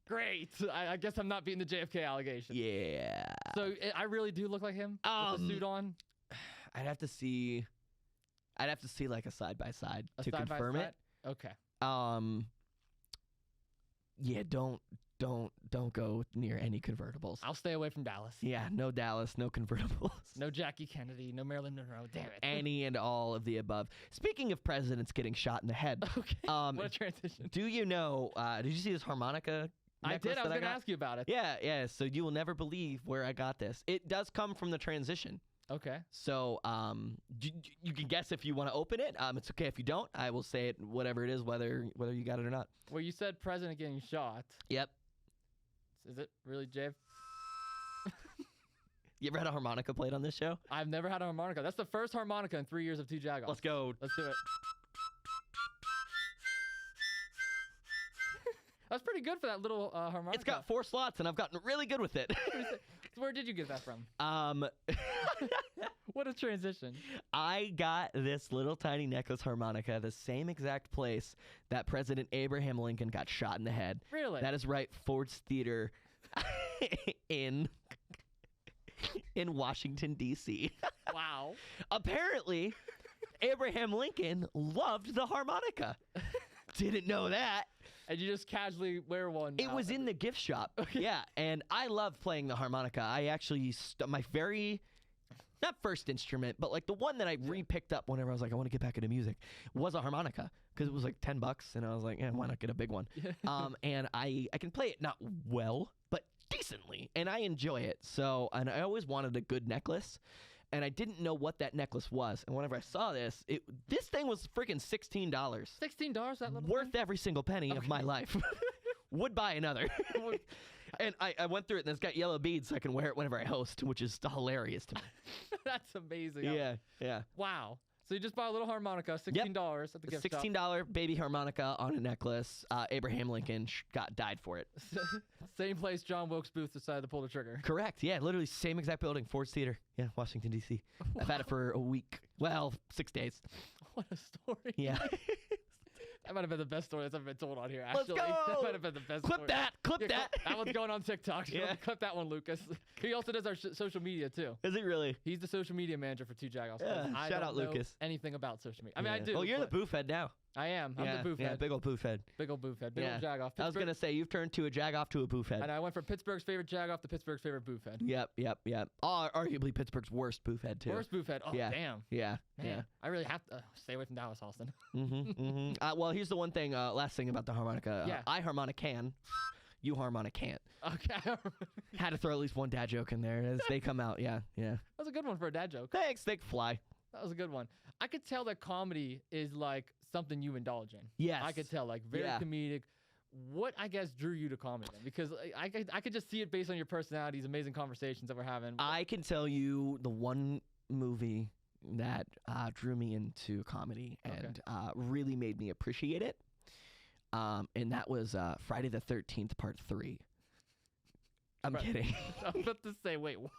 Great. I guess I'm not beating the JFK allegation. Yeah. So I really do look like him with the suit on? I'd have to see like a side by side to confirm it. Okay. Yeah, don't go near any convertibles. I'll stay away from Dallas. Yeah, no Dallas, no convertibles. No Jackie Kennedy, no Marilyn Monroe. Damn it. Any and all of the above. Speaking of presidents getting shot in the head. Okay. What a transition. Do you know, did you see this harmonica I did. I was going to ask you about it. Yeah. So you will never believe where I got this. It does come from the transition. Okay. So you can guess if you want to open it. It's okay if you don't. I will say it, whatever it is, whether you got it or not. Well, you said president getting shot. Yep. Is it really, Jave? You ever had a harmonica played on this show? I've never had a harmonica. That's the first harmonica in 3 years of 2 Jagoffs. Let's go. Let's do it. That's pretty good for that little harmonica. It's got 4 slots, and I've gotten really good with it. Where did you get that from? What a transition. I got this little tiny necklace harmonica, the same exact place that President Abraham Lincoln got shot in the head. Really? That is right, Ford's Theater in Washington, D.C. Wow. Apparently, Abraham Lincoln loved the harmonica. Didn't know that. And you just casually wear one. It was in the gift shop. Okay. Yeah, and I love playing the harmonica. I actually, my very, not first instrument, but like the one that I re-picked up whenever I was like, I want to get back into music, was a harmonica. Because it was like $10, and I was like, why not get a big one? And I can play it not well, but decently, and I enjoy it. So, and I always wanted a good necklace. And I didn't know what that necklace was. And whenever I saw this, this thing was freaking $16. $16, that little worth thing? every single penny of my life. Would buy another. And I went through it, and it's got yellow beads, so I can wear it whenever I host, which is hilarious to me. That's amazing. Yeah. Wow. So you just bought a little harmonica, $16 at the gift shop. $16 baby harmonica on a necklace. Abraham Lincoln died for it. Same place John Wilkes Booth decided to pull the trigger. Correct. Yeah, literally same exact building, Ford's Theater. Yeah, Washington, D.C. Wow. I've had it for a week. Well, 6 days. What a story. Yeah. That might have been the best story that's ever been told on here, actually. Let's go! That might have been the best Clip story. that! Clip that! That one's going on TikTok. Yeah. Clip that one, Lucas. He also does our social media, too. Is it really? He's the social media manager for 2 Jagoffs. Yeah, I shout don't out know Lucas. anything about social media. I mean, I do. Oh, you're the boof head now. I am. I'm the boof head. big old boof head. Big old boof head. Big old Jagoff. I was going to say, you've turned to a Jagoff to a boof head. And I went from Pittsburgh's favorite Jagoff to Pittsburgh's favorite boof head. Yep. Arguably Pittsburgh's worst boof head, too. Worst boof head. Oh, damn. Yeah. Man, Yeah. I really have to stay away from Dallas, Austin. Well, here's the one thing, last thing about the harmonica. Yeah. I harmonic can. You harmonic can't. Okay. Had to throw at least one dad joke in there as they come out. Yeah. That was a good one for a dad joke. Thanks. They can fly. That was a good one. I could tell that comedy is like something you indulge in. Yes. I could tell, like very comedic. What, I guess, drew you to comedy then? Because I could just see it based on your personalities, amazing conversations that we're having. I can tell you the one movie that drew me into comedy and really made me appreciate it. And that was Friday the 13th, Part 3. I'm kidding. I'm about to say, wait, what?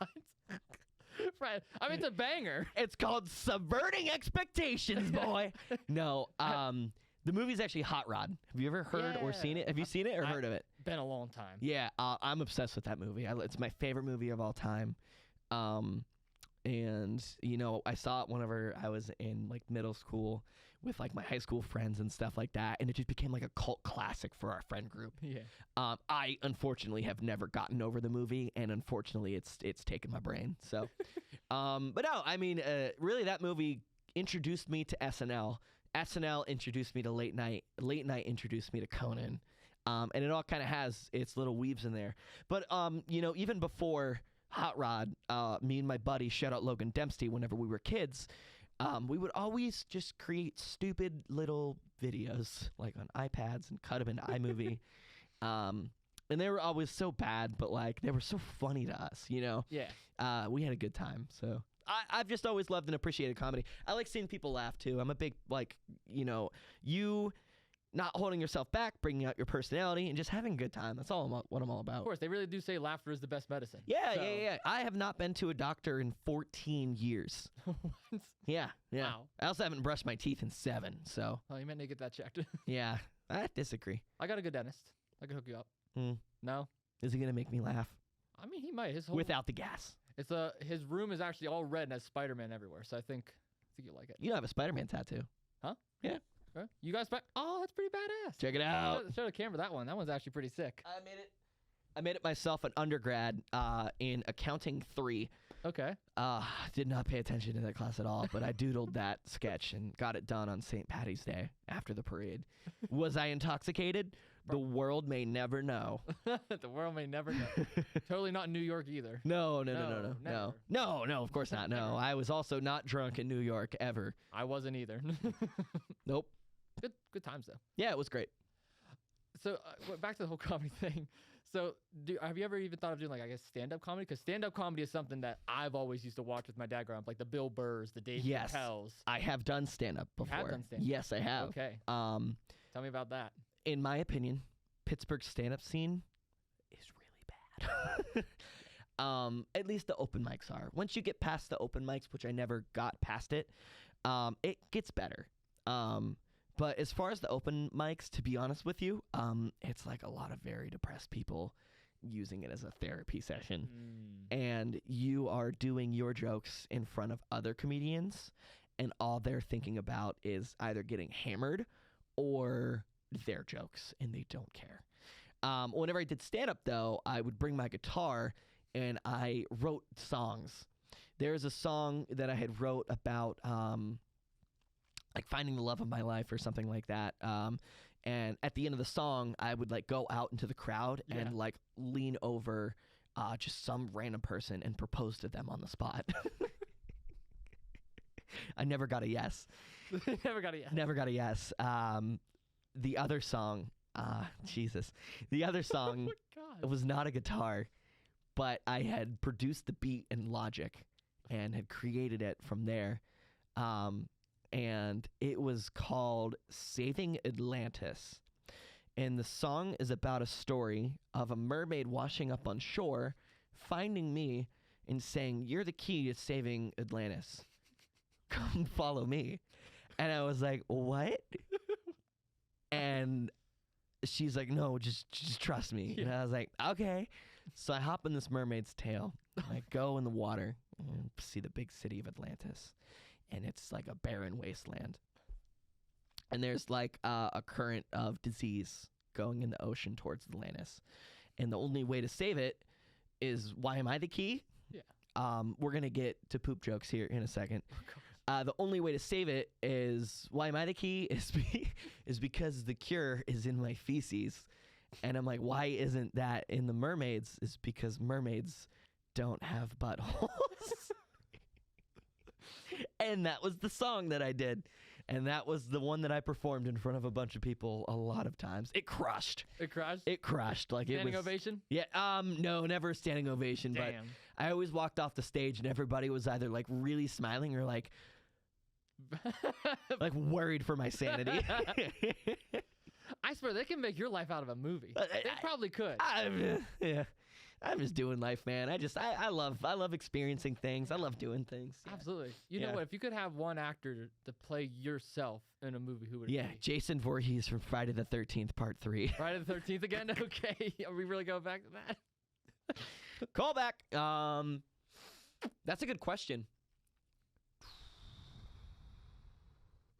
I mean, it's a banger. It's called Subverting Expectations, boy. No, the movie's actually Hot Rod. Have you ever heard or seen it? Have you seen it or heard of it? Been a long time. Yeah, I'm obsessed with that movie. It's my favorite movie of all time. And, I saw it whenever I was in like middle school with like my high school friends and stuff like that. And it just became like a cult classic for our friend group. Yeah. I unfortunately have never gotten over the movie, and unfortunately it's taken my brain. So, but no, I mean, really that movie introduced me to SNL. SNL introduced me to late night. Late night introduced me to Conan. And it all kind of has its little weaves in there. But, even before Hot Rod, me and my buddy, shout out Logan Dempsey, whenever we were kids, we would always just create stupid little videos like on iPads and cut them into iMovie. And they were always so bad, but like they were so funny to us, Yeah. We had a good time. So I've just always loved and appreciated comedy. I like seeing people laugh too. I'm a big, you not holding yourself back, bringing out your personality, and just having a good time. That's what I'm all about. Of course, they really do say laughter is the best medicine. Yeah, So- yeah. I have not been to a doctor in 14 years. What? Yeah. Wow. I also haven't brushed my teeth in 7, so Oh, you meant to get that checked. yeah. I disagree. I got a good dentist. I can hook you up. Mm. No? Is he going to make me laugh? I mean, he might. His whole Without the gas. his room is actually all red and has Spider-Man everywhere. So I think you'll like it. You have a Spider-Man tattoo. Huh? Yeah. Okay. You guys Oh, that's pretty badass. Check it out. Show the camera that one. That one's actually pretty sick. I made it myself an undergrad in accounting 3. Okay. Did not pay attention to that class at all, but I doodled that sketch and got it done on St. Patty's Day after the parade. Was I intoxicated? The world may never know. The world may never know. Totally not in New York either. No, never. of course not. No, Never. I was also not drunk in New York ever. I wasn't either. Nope. Good times though. Yeah, it was great. So back to the whole comedy thing. So have you ever even thought of doing stand-up comedy? Because stand-up comedy is something that I've always used to watch with my dad growing up, like the Bill Burrs, the Dave Yes. Chappelles. I have done stand-up before. have done stand-up? Yes, I have. Okay. Tell me about that. In my opinion, Pittsburgh's stand-up scene is really bad. At least the open mics are. Once you get past the open mics, which I never got past it gets better. But as far as the open mics, to be honest with you, it's like a lot of very depressed people using it as a therapy session. And you are doing your jokes in front of other comedians, and all they're thinking about is either getting hammered or their jokes, and they don't care. Whenever I did stand-up, though, I would bring my guitar, and I wrote songs. There's a song that I had wrote about like finding the love of my life or something like that. And at the end of the song, I would like go out into the crowd and like lean over just some random person and propose to them on the spot. I never got a yes. Never got a yes. Never got a yes. The other song, Jesus. The other song Oh my God. was not a guitar, but I had produced the beat in Logic and had created it from there. And it was called Saving Atlantis. And the song is about a story of a mermaid washing up on shore, finding me and saying, "You're the key to saving Atlantis. Come follow me." And I was like, "What?" And she's like, "No, just trust me." And I was like, "Okay." So I hop in this mermaid's tail. I go in the water and see the big city of Atlantis. And it's like a barren wasteland. And there's like a current of disease going in the ocean towards Atlantis. And the only way to save it is, why am I the key? Yeah. We're going to get to poop jokes here in a second. The only way to save it is, why am I the key? Is because the cure is in my feces. And I'm like, why isn't that in the mermaids? Is because mermaids don't have buttholes. And that was the song that I did. And that was the one that I performed in front of a bunch of people a lot of times. It crushed. It crushed? It crushed. Like Standing it was, ovation? Yeah. No, never a standing ovation. Damn. But I always walked off the stage and everybody was either like really smiling or like worried for my sanity. I swear they can make your life out of a movie. They probably could. Yeah. I'm just doing life, man. I love experiencing things. I love doing things. Yeah. Absolutely. You know what? If you could have one actor to play yourself in a movie, who would it be? Jason Voorhees from Friday the 13th, Part 3. Friday the 13th again? Okay. Are we really going back to that? Call back. That's a good question.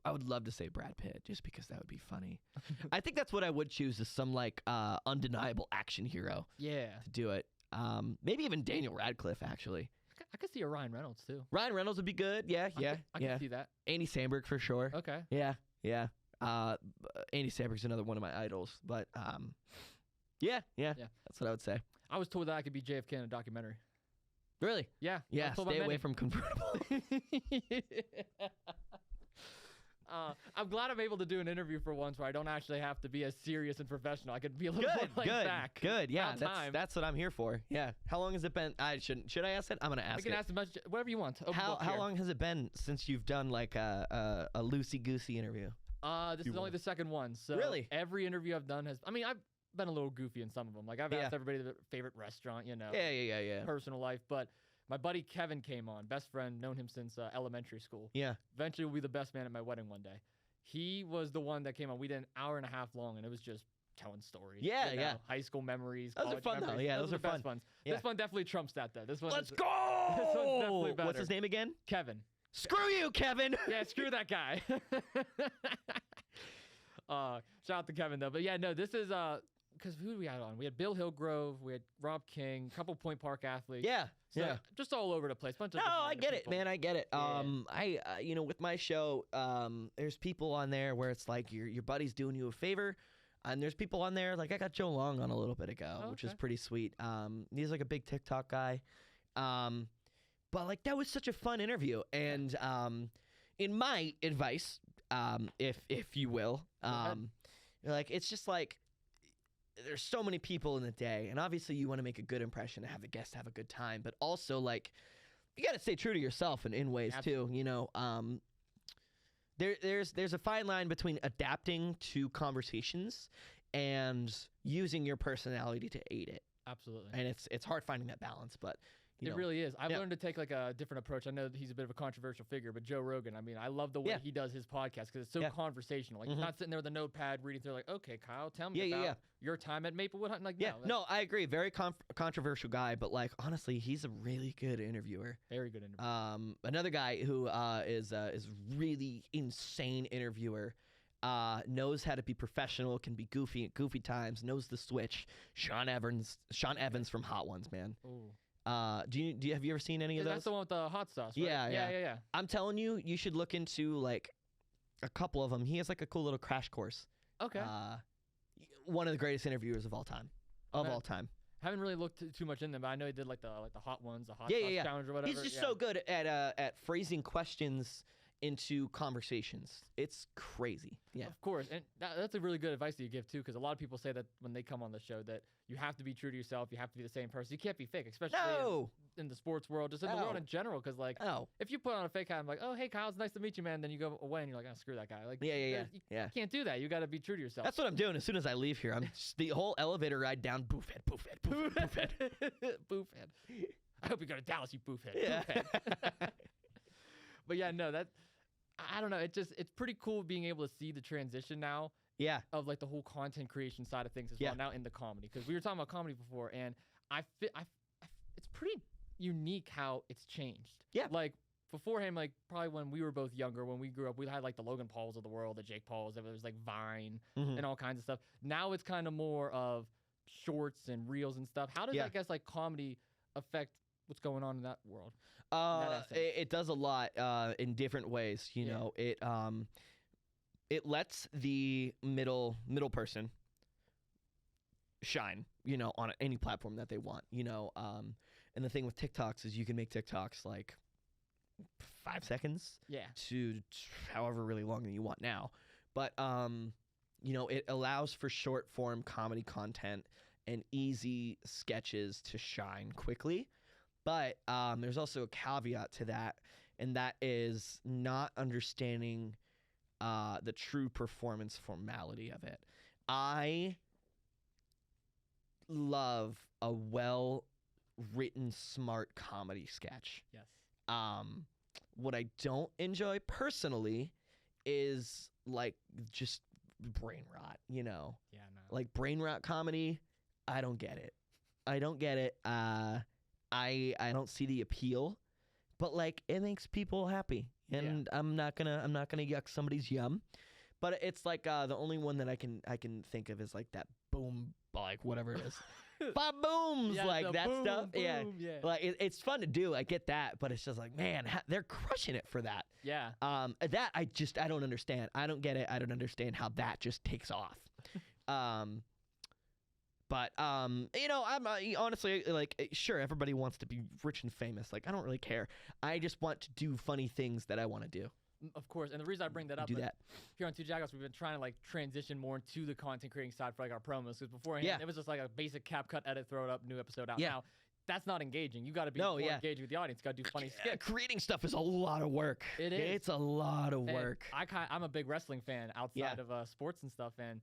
I would love to say Brad Pitt just because that would be funny. I think that's what I would choose is some like undeniable action hero Yeah. to do it. Maybe even Daniel Radcliffe actually. I could see a Ryan Reynolds too. Ryan Reynolds would be good. Yeah. I can see that. Andy Samberg for sure. Okay. Yeah. Andy Samberg's another one of my idols. But yeah. That's what I would say. I was told that I could be JFK in a documentary. Really? Yeah. Yeah. Stay away from convertible. I'm glad I'm able to do an interview for once where I don't actually have to be as serious and professional. I could be a little more laid back. Good. Yeah, About that's what I'm here for. Yeah. How long has it been? Should I ask it? I'm gonna ask I can it. ask as much, whatever you want. How long has it been since you've done like a loosey goosey interview? This is only the second one. So Really? every interview I've done has. I mean, I've been a little goofy in some of them. Like I've asked everybody their favorite restaurant, Yeah. personal life, but. My buddy Kevin came on, best friend, known him since elementary school. Yeah. Eventually will be the best man at my wedding one day. He was the one that came on. We did an hour and a half long, and it was just telling stories. Yeah. High school memories. Those are fun, memories. though. Yeah, those are the best fun. ones. Yeah. This one definitely trumps that, though. This one. Let's This go! one's definitely better. What's his name again? Kevin. Screw you, Kevin! Yeah, screw that guy. Shout out to Kevin, though. But yeah, no, this is because who do we had on? We had Bill Hillgrove, we had Rob King, a couple Point Park athletes. Yeah. So just all over the place. Bunch of No, different I get it, people. man. I get it. Yeah. I with my show, there's people on there where it's like your buddy's doing you a favor, and there's people on there like I got Joe Long on a little bit ago, which is pretty sweet. He's like a big TikTok guy, but like that was such a fun interview. And in my advice, if you will, like it's just like. There's so many people in the day, and obviously you want to make a good impression and have the guests have a good time, but also like you got to stay true to yourself in ways too. There's a fine line between adapting to conversations and using your personality to aid it. Absolutely. And it's hard finding that balance, but it really is. I've learned to take like a different approach. I know that he's a bit of a controversial figure, but Joe Rogan, I mean, I love the way he does his podcast because it's so conversational. Like he's not sitting there with a notepad reading through like, okay, Kyle, tell me about your time at Maplewood Hunting. Like, no, I agree. Very controversial guy, but like honestly, he's a really good interviewer. Very good interviewer. Another guy who is really insane interviewer. Knows how to be professional, can be goofy at goofy times, knows the switch. Sean Evans from Hot Ones, man. Ooh. Have you ever seen any of those? That's the one with the hot sauce, right? Yeah. I'm telling you, you should look into like a couple of them. He has like a cool little crash course. Okay. One of the greatest interviewers of all time. All time. Haven't really looked too much in them, but I know he did like the hot ones, the hot sauce challenge or whatever. He's just so good at phrasing questions into conversations. It's crazy. Yeah. Of course. And that's a really good advice that you give too, because a lot of people say that when they come on the show that you have to be true to yourself. You have to be the same person. You can't be fake, especially in the sports world, just in the world in general. Because like, if you put on a fake hat, I'm like, oh, hey, Kyle, it's nice to meet you, man. Then you go away and you're like, oh, screw that guy. Like, you can't do that. You got to be true to yourself. That's what I'm doing as soon as I leave here. I'm just, the whole elevator ride down, boofhead. Boofhead. I hope you go to Dallas, you boofhead. Yeah. Boofhead. But yeah, no, I don't know. It's pretty cool being able to see the transition now. Yeah. Of like the whole content creation side of things as well now in the comedy, because we were talking about comedy before, and it's pretty unique how it's changed. Yeah. Like beforehand, like probably when we were both younger, when we grew up, we had like the Logan Pauls of the world, the Jake Pauls. There was like Vine and all kinds of stuff. Now it's kind of more of shorts and reels and stuff. How does I guess like comedy affect what's going on in that world? It does a lot in different ways. You know, it lets the middle person shine, you know, on any platform that they want, you know. And the thing with TikToks is you can make TikToks like 5 seconds to however really long that you want now. But, you know, it allows for short form comedy content and easy sketches to shine quickly. But there's also a caveat to that, and that is not understanding the true performance formality of it. I love a well-written, smart comedy sketch. Yes. What I don't enjoy personally is like just brain rot, you know? Yeah, no. Like brain rot comedy, I don't get it. I don't see the appeal, but like it makes people happy, and I'm not gonna yuck somebody's yum. But it's like the only one that I can think of is like that boom, like whatever it is. 5 booms, like that boom, stuff. Boom, Like it's fun to do. I get that, but it's just like, man, they're crushing it for that. Yeah. That I don't understand. I don't get it. I don't understand how that just takes off. But you know, I'm honestly like, sure, everybody wants to be rich and famous. Like, I don't really care. I just want to do funny things that I want to do. Of course, and the reason I bring that up, do that here on Two Jagoffs, we've been trying to like transition more into the content creating side for like our promos. Because beforehand, it was just like a basic cap cut edit, throw it up, new episode out. Now, that's not engaging. You got to be more engaged with the audience. Got to do funny skits. Creating stuff is a lot of work. It is. It's a lot of work. I'm a big wrestling fan outside of sports and stuff, and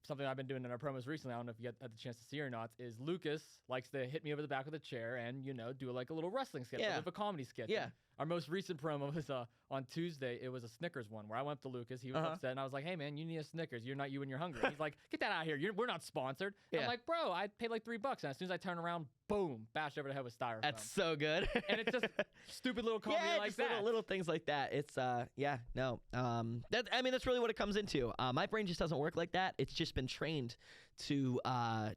something I've been doing in our promos recently, I don't know if you had the chance to see or not, is Lucas likes to hit me over the back with a chair and, you know, do like a little wrestling skit, a comedy skit. Yeah. Our most recent promo was on Tuesday. It was a Snickers one where I went up to Lucas. He was upset, and I was like, "Hey, man, you need a Snickers. You're not you and you're hungry." He's like, "Get that out of here. We're not sponsored." I'm like, "Bro, I paid like $3." And as soon as I turn around, boom, bashed over the head with styrofoam. That's so good. And it's just stupid little comedy like just that. Little things like that. It's no. That's really what it comes into. My brain just doesn't work like that. It's just been trained to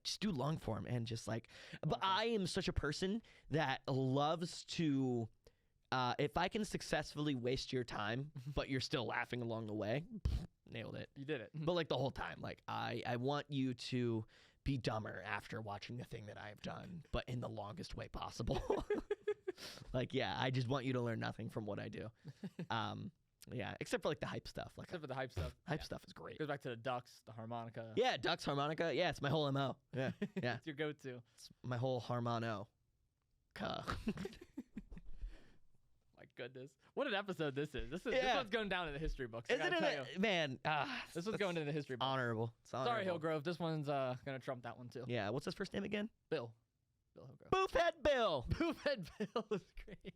just do long form and just like. But I am such a person that loves to. If I can successfully waste your time, but you're still laughing along the way, nailed it. You did it. But like the whole time, like I want you to be dumber after watching the thing that I have done, but in the longest way possible. Like, yeah, I just want you to learn nothing from what I do. Yeah, except for like the hype stuff. Like, except for the hype stuff. Hype stuff is great. Goes back to the ducks, the harmonica. Yeah, ducks, harmonica. Yeah, it's my whole MO. Yeah, yeah. It's your go-to. It's my whole harmono. Goodness, what an episode this is. This one's going down in the history books. Isn't it? Man, this one's going into the history books. Honorable. It's honorable. Sorry, Hillgrove. This one's gonna trump that one too. Yeah. What's his first name again? Bill Hillgrove. Boofhead Bill. Boofhead Bill is great.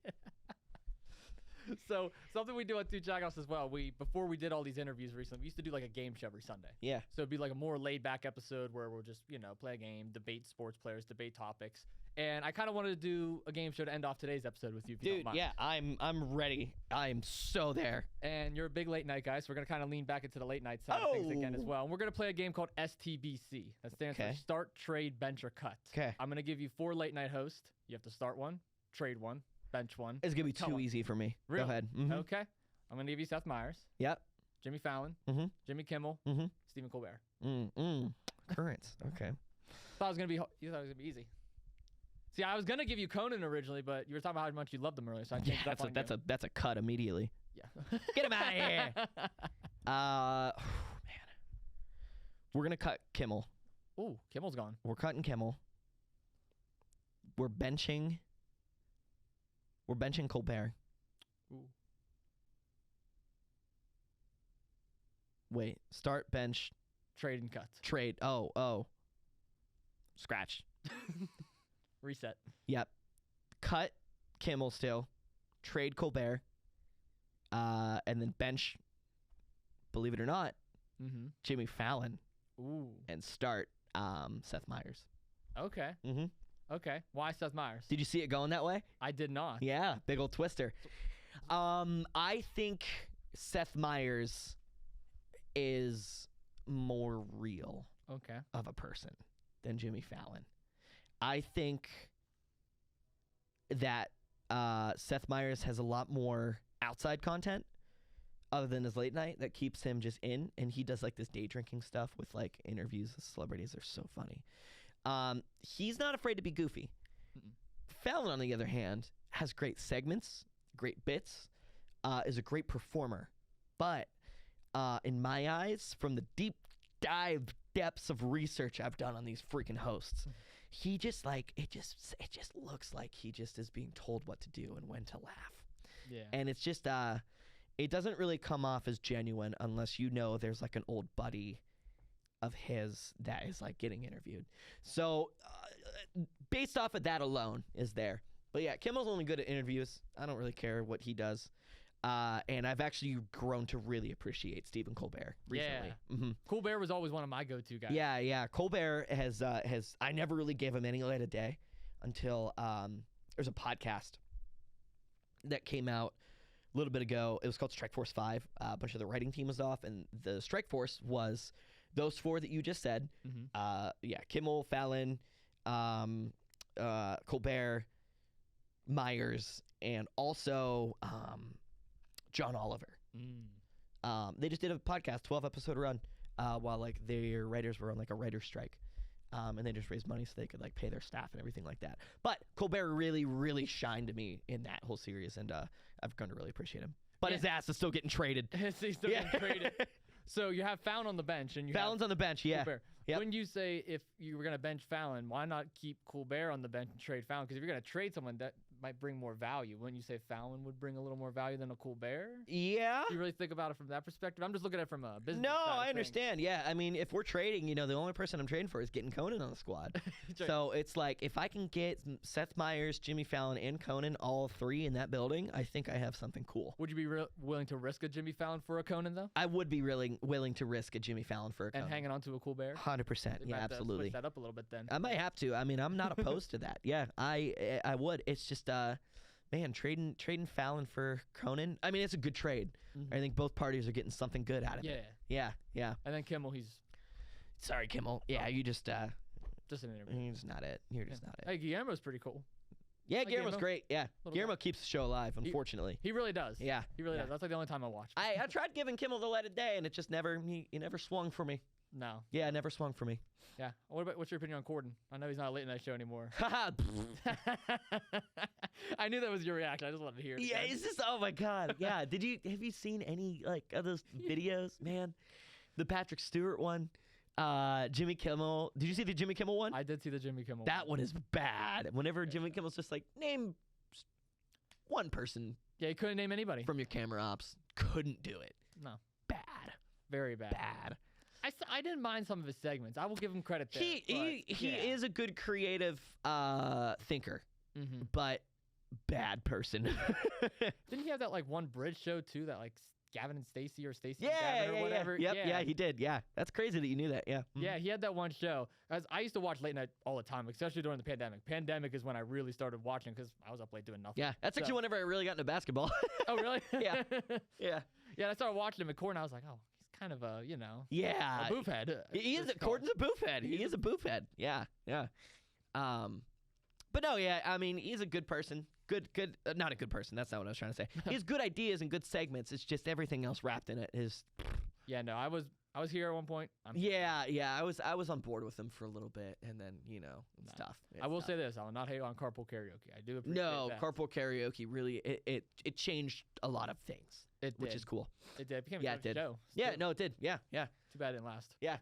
So something we do on Two Jagoffs as well. Before we did all these interviews recently, we used to do like a game show every Sunday. Yeah. So it'd be like a more laid back episode where we'll just play a game, debate sports players, debate topics. And I kind of wanted to do a game show to end off today's episode with you, if you don't mind. Yeah, I'm ready. I'm so there. And you're a big late night guy, so we're going to kind of lean back into the late night side of things again as well. And we're going to play a game called STBC. That stands for Start, Trade, Bench, or Cut. Okay. I'm going to give you 4 late night hosts. You have to start one, trade one, bench one. It's going to be too easy for me. Really? Go ahead. Okay. I'm going to give you Seth Meyers. Yep. Jimmy Fallon. Jimmy Kimmel. Stephen Colbert. Currents. Okay. You thought it was going to be easy. See, I was gonna give you Conan originally, but you were talking about how much you loved him earlier, so I changed that on you. That's a cut immediately. Yeah. Get him out of here. Man. We're gonna cut Kimmel. Ooh, Kimmel's gone. We're cutting Kimmel. We're benching Colbert. Ooh. Wait, start, bench, trade, and cut. Trade. Oh. Scratch. Reset. Yep. Cut Kimmel still. Trade Colbert. And then bench, believe it or not, Jimmy Fallon. Ooh. And start Seth Meyers. Okay. Okay. Why Seth Meyers? Did you see it going that way? I did not. Yeah, big old twister. I think Seth Meyers is more real of a person than Jimmy Fallon. I think that Seth Meyers has a lot more outside content other than his late night that keeps him just in, and he does like this day drinking stuff with like interviews with celebrities. They're so funny. He's not afraid to be goofy. Fallon, on the other hand, has great segments, great bits, is a great performer. But in my eyes, from the deep dive depths of research I've done on these freaking hosts, he just like it just looks like he just is being told what to do and when to laugh. Yeah. And it's just it doesn't really come off as genuine unless you know there's like an old buddy of his that is like getting interviewed. So based off of that alone is there. But yeah, Kimmel's only good at interviews. I don't really care what he does. And I've actually grown to really appreciate Stephen Colbert recently. Yeah. Colbert was always one of my go-to guys. Yeah. Colbert has I never really gave him any light of day until there's a podcast that came out little bit ago. It was called Strike Force 5. A bunch of the writing team was off, and the Strike Force was those 4 that you just said. Kimmel, Fallon, Colbert, Myers, and also John Oliver. They just did a podcast, 12-episode run, while like their writers were on like a writer's strike. And they just raised money so they could like pay their staff and everything like that. But Colbert really, really shined to me in that whole series, and I've come to really appreciate him. But his ass is still getting traded. He's still getting traded. So you have Fallon on the bench, and Fallon's on the bench. Yeah. Colbert. Yep. When you say if you were going to bench Fallon, why not keep Colbert on the bench and trade Fallon? Because if you're going to trade someone, that might bring more value. Wouldn't you say Fallon would bring a little more value than a Colbert? Yeah. Do you really think about it from that perspective? I'm just looking at it from a business No, side of I understand. things. Yeah. I mean, if we're trading, the only person I'm trading for is getting Conan on the squad. So it's like if I can get Seth Meyers, Jimmy Fallon, and Conan, all 3 in that building, I think I have something cool. Would you be willing to risk a Jimmy Fallon for a Conan, though? I would be really willing to risk a Jimmy Fallon for a Conan. And hanging on to a Colbert? 100%. Yeah, absolutely. Switch that up a little bit then. I might have to. I mean, I'm not opposed to that. Yeah, I would. It's just man, trading Fallon for Conan. I mean, it's a good trade. I think both parties are getting something good out of it. Yeah. And then Kimmel, sorry, Kimmel. Yeah, you just an interview. You're just not it. You're just not it. Hey, Guillermo's pretty cool. Yeah, Guillermo's great. Yeah, Guillermo keeps the show alive. Unfortunately, he really does. Yeah, he really does. That's like the only time I watch. I tried giving Kimmel the light of day, and it just never swung for me. No. Yeah, it never swung for me. Yeah. What's your opinion on Corden? I know he's not a late night show anymore. I knew that was your reaction. I just wanted to hear it. Yeah, it's just, oh my God. Yeah. Have you seen any like of those videos, man? The Patrick Stewart one, Jimmy Kimmel. Did you see the Jimmy Kimmel one? I did see the Jimmy Kimmel. That one is bad. Whenever Jimmy Kimmel's just like, name one person. Yeah, he couldn't name anybody from your camera ops. Couldn't do it. No. Bad. Very bad. Bad. I didn't mind some of his segments. I will give him credit there. He is a good creative thinker, but bad person. Didn't he have that like one bridge show too? That like Gavin and Stacey or Stacey and Gavin or whatever. Yeah, he did. Yeah, that's crazy that you knew that. Yeah. Yeah, he had that one show. I used to watch late night all the time, especially during the pandemic. Pandemic is when I really started watching because I was up late doing nothing. Yeah, that's actually whenever I really got into basketball. Oh, really? Yeah. Yeah, I started watching him at Corden. I was like, oh, he's kind of a, yeah, a boofhead. He is. Corden's a boofhead. He is a boofhead. Yeah. But no, yeah, I mean, he's a good person. Good, not a good person. That's not what I was trying to say. He has good ideas and good segments. It's just everything else wrapped in it is. Yeah, no, I was here at one point. I was on board with him for a little bit, and then it's tough. I will say this: I will not hate on carpool karaoke. I do appreciate that. Carpool karaoke really it changed a lot of things, which is cool. It did. It became a good show. Yeah, no, it did. Yeah. Too bad it didn't last. Yeah.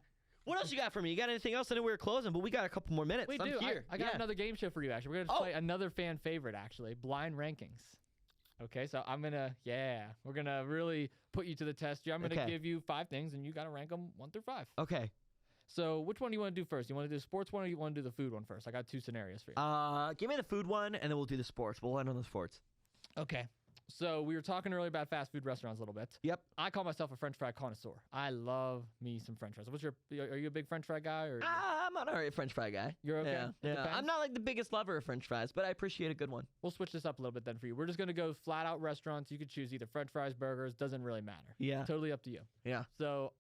What else you got for me? You got anything else? I know we were closing, but we got a couple more minutes. We do. Here. I got another game show for you, actually. We're going to play another fan favorite, actually, blind rankings. Okay, so we're going to really put you to the test here. I'm going to give you 5 things, and you got to rank them 1 through 5. Okay. So which one do you want to do first? You want to do the sports one, or you want to do the food one first? I got 2 scenarios for you. Give me the food one, and then we'll do the sports. We'll end on the sports. Okay. So we were talking earlier about fast food restaurants a little bit. Yep. I call myself a French fry connoisseur. I love me some French fries. Are you a big French fry guy? Or I'm not a French fry guy. You're okay? Yeah. I'm not like the biggest lover of French fries, but I appreciate a good one. We'll switch this up a little bit then for you. We're just going to go flat out restaurants. You could choose either French fries, burgers. Doesn't really matter. Yeah. Totally up to you. Yeah. So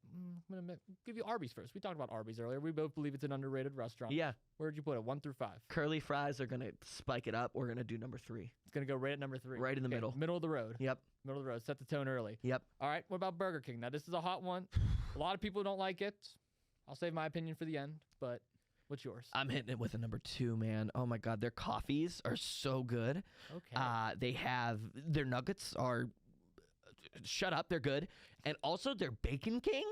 I'm going to give you Arby's first. We talked about Arby's earlier. We both believe it's an underrated restaurant. Yeah. Where'd you put it? 1 through 5. Curly fries are going to spike it up. We're going to do number 3. It's going to go right at number 3. Right in the middle. Middle of the road. Yep. Middle of the road. Set the tone early. Yep. All right. What about Burger King? Now, this is a hot one. A lot of people don't like it. I'll save my opinion for the end, but what's yours? I'm hitting it with a number 2, man. Oh, my God. Their coffees are so good. Okay. They have their nuggets are shut up. They're good. And also their Bacon King.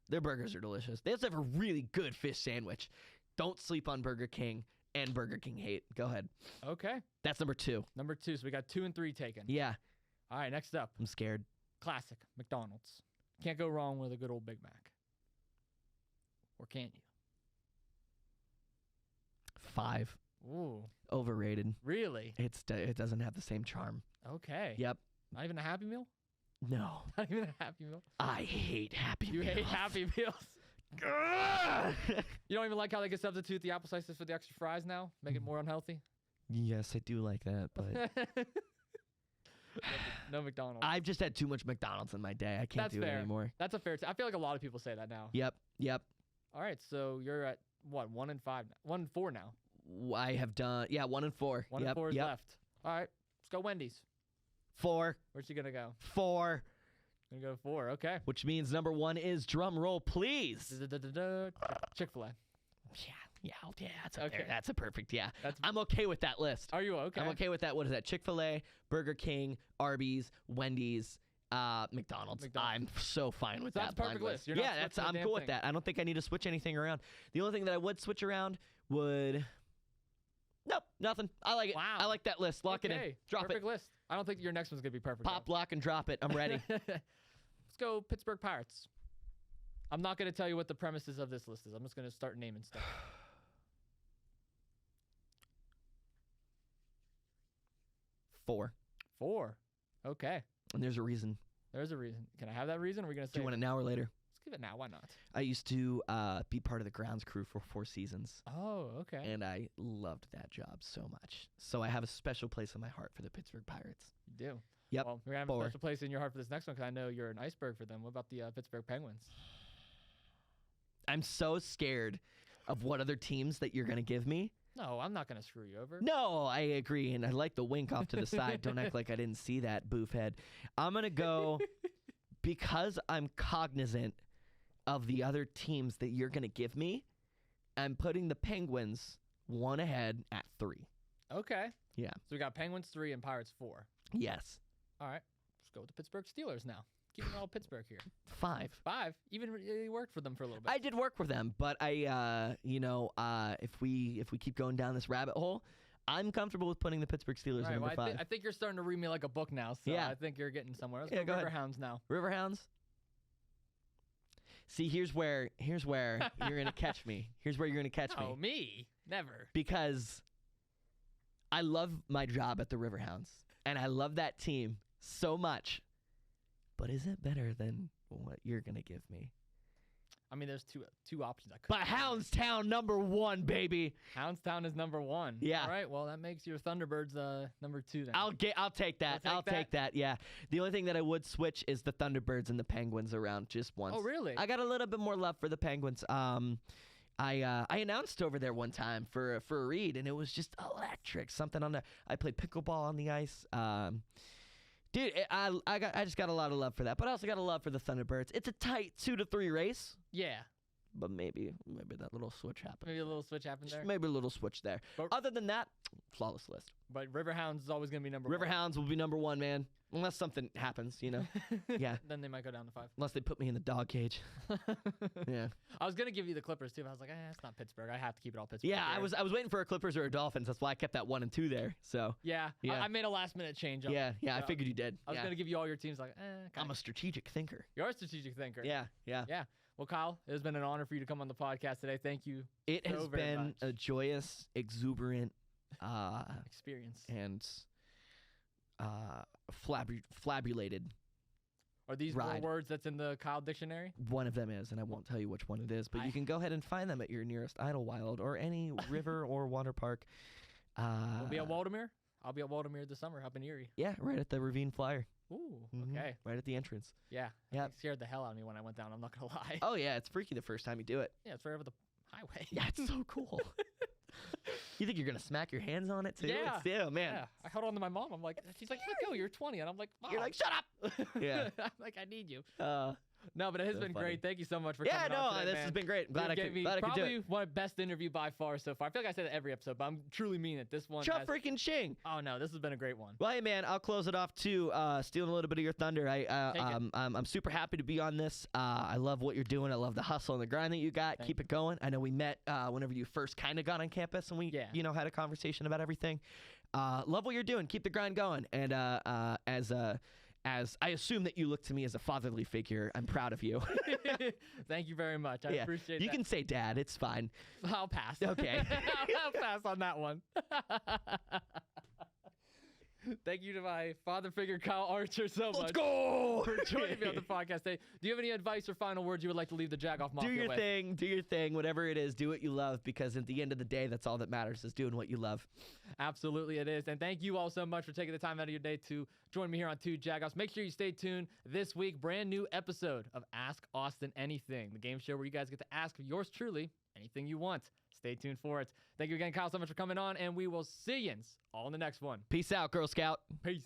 Their burgers are delicious. They also have a really good fish sandwich. Don't sleep on Burger King and Burger King hate. Go ahead. Okay. That's number 2. Number 2. So we got 2 and 3 taken. Yeah. All right. Next up. I'm scared. Classic. McDonald's. Can't go wrong with a good old Big Mac. Or can you? 5. Ooh. Overrated. Really? It doesn't have the same charm. Okay. Yep. Not even a Happy Meal? No. Not even a Happy Meal? I hate Happy Meals. You hate Happy Meals? You don't even like how they can substitute the apple slices for the extra fries now? Make it more unhealthy? Yes, I do like that, but No McDonald's. I've just had too much McDonald's in my day. I can't That's do fair. it anymore. That's a fair. I feel like a lot of people say that now. Yep. All right, so you're at what? 1 and 5, 1 and 4 now. I have done 1 and 4. 1 and 4 is left. All right, let's go Wendy's. 4. Where's she gonna go? 4. Gonna go 4. Okay. Which means number 1 is drum roll, please. Chick-fil-A. Yeah, that's up Okay. there. That's a perfect, That's. I'm okay with that list. Are you okay? I'm okay with that. What is that? Chick-fil-A, Burger King, Arby's, Wendy's, McDonald's. I'm so fine with So that's that a perfect blind list. You're not Yeah, switching a I'm damn cool with thing. that. I don't think I need to switch anything around. The only thing that I would switch around would. Nope, nothing. I like it. Wow. I like that list. Lock it in. Okay, Drop perfect it. list. I don't think your next one's gonna be perfect. Pop, lock, and drop it. I'm ready. Let's go Pittsburgh Pirates. I'm not gonna tell you what the premises of this list is. I'm just gonna start naming stuff. 4. 4. Okay. And there's a reason. There's a reason. Can I have that reason? Or are we gonna Do say? you want it now or later? Let's give it now. Why not? I used to be part of the grounds crew for 4 seasons. Oh, okay. And I loved that job so much. So I have a special place in my heart for the Pittsburgh Pirates. You do. Yep. Well, we're gonna have 4. a special place in your heart for this next one because I know you're an iceberg for them. What about the Pittsburgh Penguins? I'm so scared of what other teams that you're going to give me. No, I'm not gonna screw you over. No, I agree. And I like the wink off to the side. Don't act like I didn't see that, boofhead. I'm going to go because I'm cognizant of the other teams that you're going to give me. I'm putting the Penguins 1 ahead at 3. Okay. Yeah. So we got Penguins 3 and Pirates 4. Yes. All right. Let's go with the Pittsburgh Steelers now. Keeping it all Pittsburgh here. 5. 5. Even really worked for them for a little bit. I did work with them, but if we keep going down this rabbit hole, I'm comfortable with putting the Pittsburgh Steelers All at right, number well, 5. I think you're starting to read me like a book now, so Yeah. I think you're getting somewhere. Let's Yeah, go go ahead. Riverhounds now. Riverhounds. See, here's where you're gonna catch me. Here's where you're gonna catch Oh, me me? Never. because I love my job at the Riverhounds and I love that team so much. But is it better than what you're gonna give me? I mean, there's two options I could. But Houndstown number 1, baby. Houndstown is number 1. Yeah. All right. Well, that makes your Thunderbirds number 2 then. I'll take that. You'll I'll take take that. Yeah. The only thing that I would switch is the Thunderbirds and the Penguins around just once. Oh, really? I got a little bit more love for the Penguins. I announced over there one time for a read, and it was just electric. Something on the. I played pickleball on the ice. Dude, I just got a lot of love for that, but I also got a love for the Thunderbirds. It's a tight 2-3 race, Yeah. but maybe that little switch happened. Maybe a little switch happened there. Maybe a little switch there. But- Other than that, flawless list. But Riverhounds is always going to be number 1. Riverhounds will be number 1, man. Unless something happens, Yeah. Then they might go down to 5. Unless they put me in the dog cage. Yeah. I was going to give you the Clippers, too. But I was like, it's not Pittsburgh. I have to keep it all Pittsburgh. Yeah, here. I was waiting for a Clippers or a Dolphins. That's why I kept that 1 and 2 there. So Yeah. Yeah. I made a last-minute change. yeah, I figured you did. I was Yeah. going to give you all your teams. Like, I'm a strategic thinker. You're a strategic thinker. Yeah. Yeah. Well, Kyle, it has been an honor for you to come on the podcast today. Thank you. It So has very been much. a joyous, exuberant, Experience. and flabulated. Are these ride. more words that's in the Kyle dictionary? One of them is, and I won't tell you which one it is, but you can go ahead and find them at your nearest Idlewild or any river or water park. We'll be at Waldemere. I'll be at Waldemere this summer up in Erie. Yeah, right at the Ravine Flyer. Ooh, Mhm, okay. Right at the entrance. Yeah. Yep. It scared the hell out of me when I went down. I'm not going to lie. Oh, yeah, it's freaky the first time you do it. Yeah, it's right over the highway. Yeah, it's so cool. You think you're going to smack your hands on it, too? Yeah. Oh, man. Yeah. I held on to my mom. I'm like, she's like, let go. You're 20. And I'm like, Mom. You're like, shut up. Yeah. I'm like, I need you. Uh, No, but it has So been funny. great. Thank you so much for yeah, coming on no, today, this man. has been great. Glad I gave could me do probably it. one of the best interview by far so far. I feel like I say that every episode, but I'm truly mean it. This one Chuck has, freaking Shing. oh no, this has been a great one. Well, hey, man, I'll close it off, too, stealing a little bit of your thunder. Take it. I'm super happy to be on this. I love what you're doing. I love the hustle and the grind that you got. Thank Keep it going. I know we met whenever you first kind of got on campus, and we, Yeah. had a conversation about everything. Love what you're doing. Keep the grind going. And as I assume that you look to me as a fatherly figure, I'm proud of you. Thank you very much. I Yeah. appreciate You that. can say dad. It's fine. I'll pass. Okay. I'll pass on that one. Thank you to my father figure, Kyle Archer, so Let's much go. for joining me on the podcast today. Do you have any advice or final words you would like to leave the Jagoff Mafia Do your with? thing. Do your thing. Whatever it is, do what you love, because at the end of the day, that's all that matters is doing what you love. Absolutely it is. And thank you all so much for taking the time out of your day to join me here on 2 Jagoffs. Make sure you stay tuned this week. Brand new episode of Ask Austin Anything, the game show where you guys get to ask yours truly anything you want. Stay tuned for it. Thank you again, Kyle, so much for coming on, and we will see you all in the next one. Peace out, Girl Scout. Peace.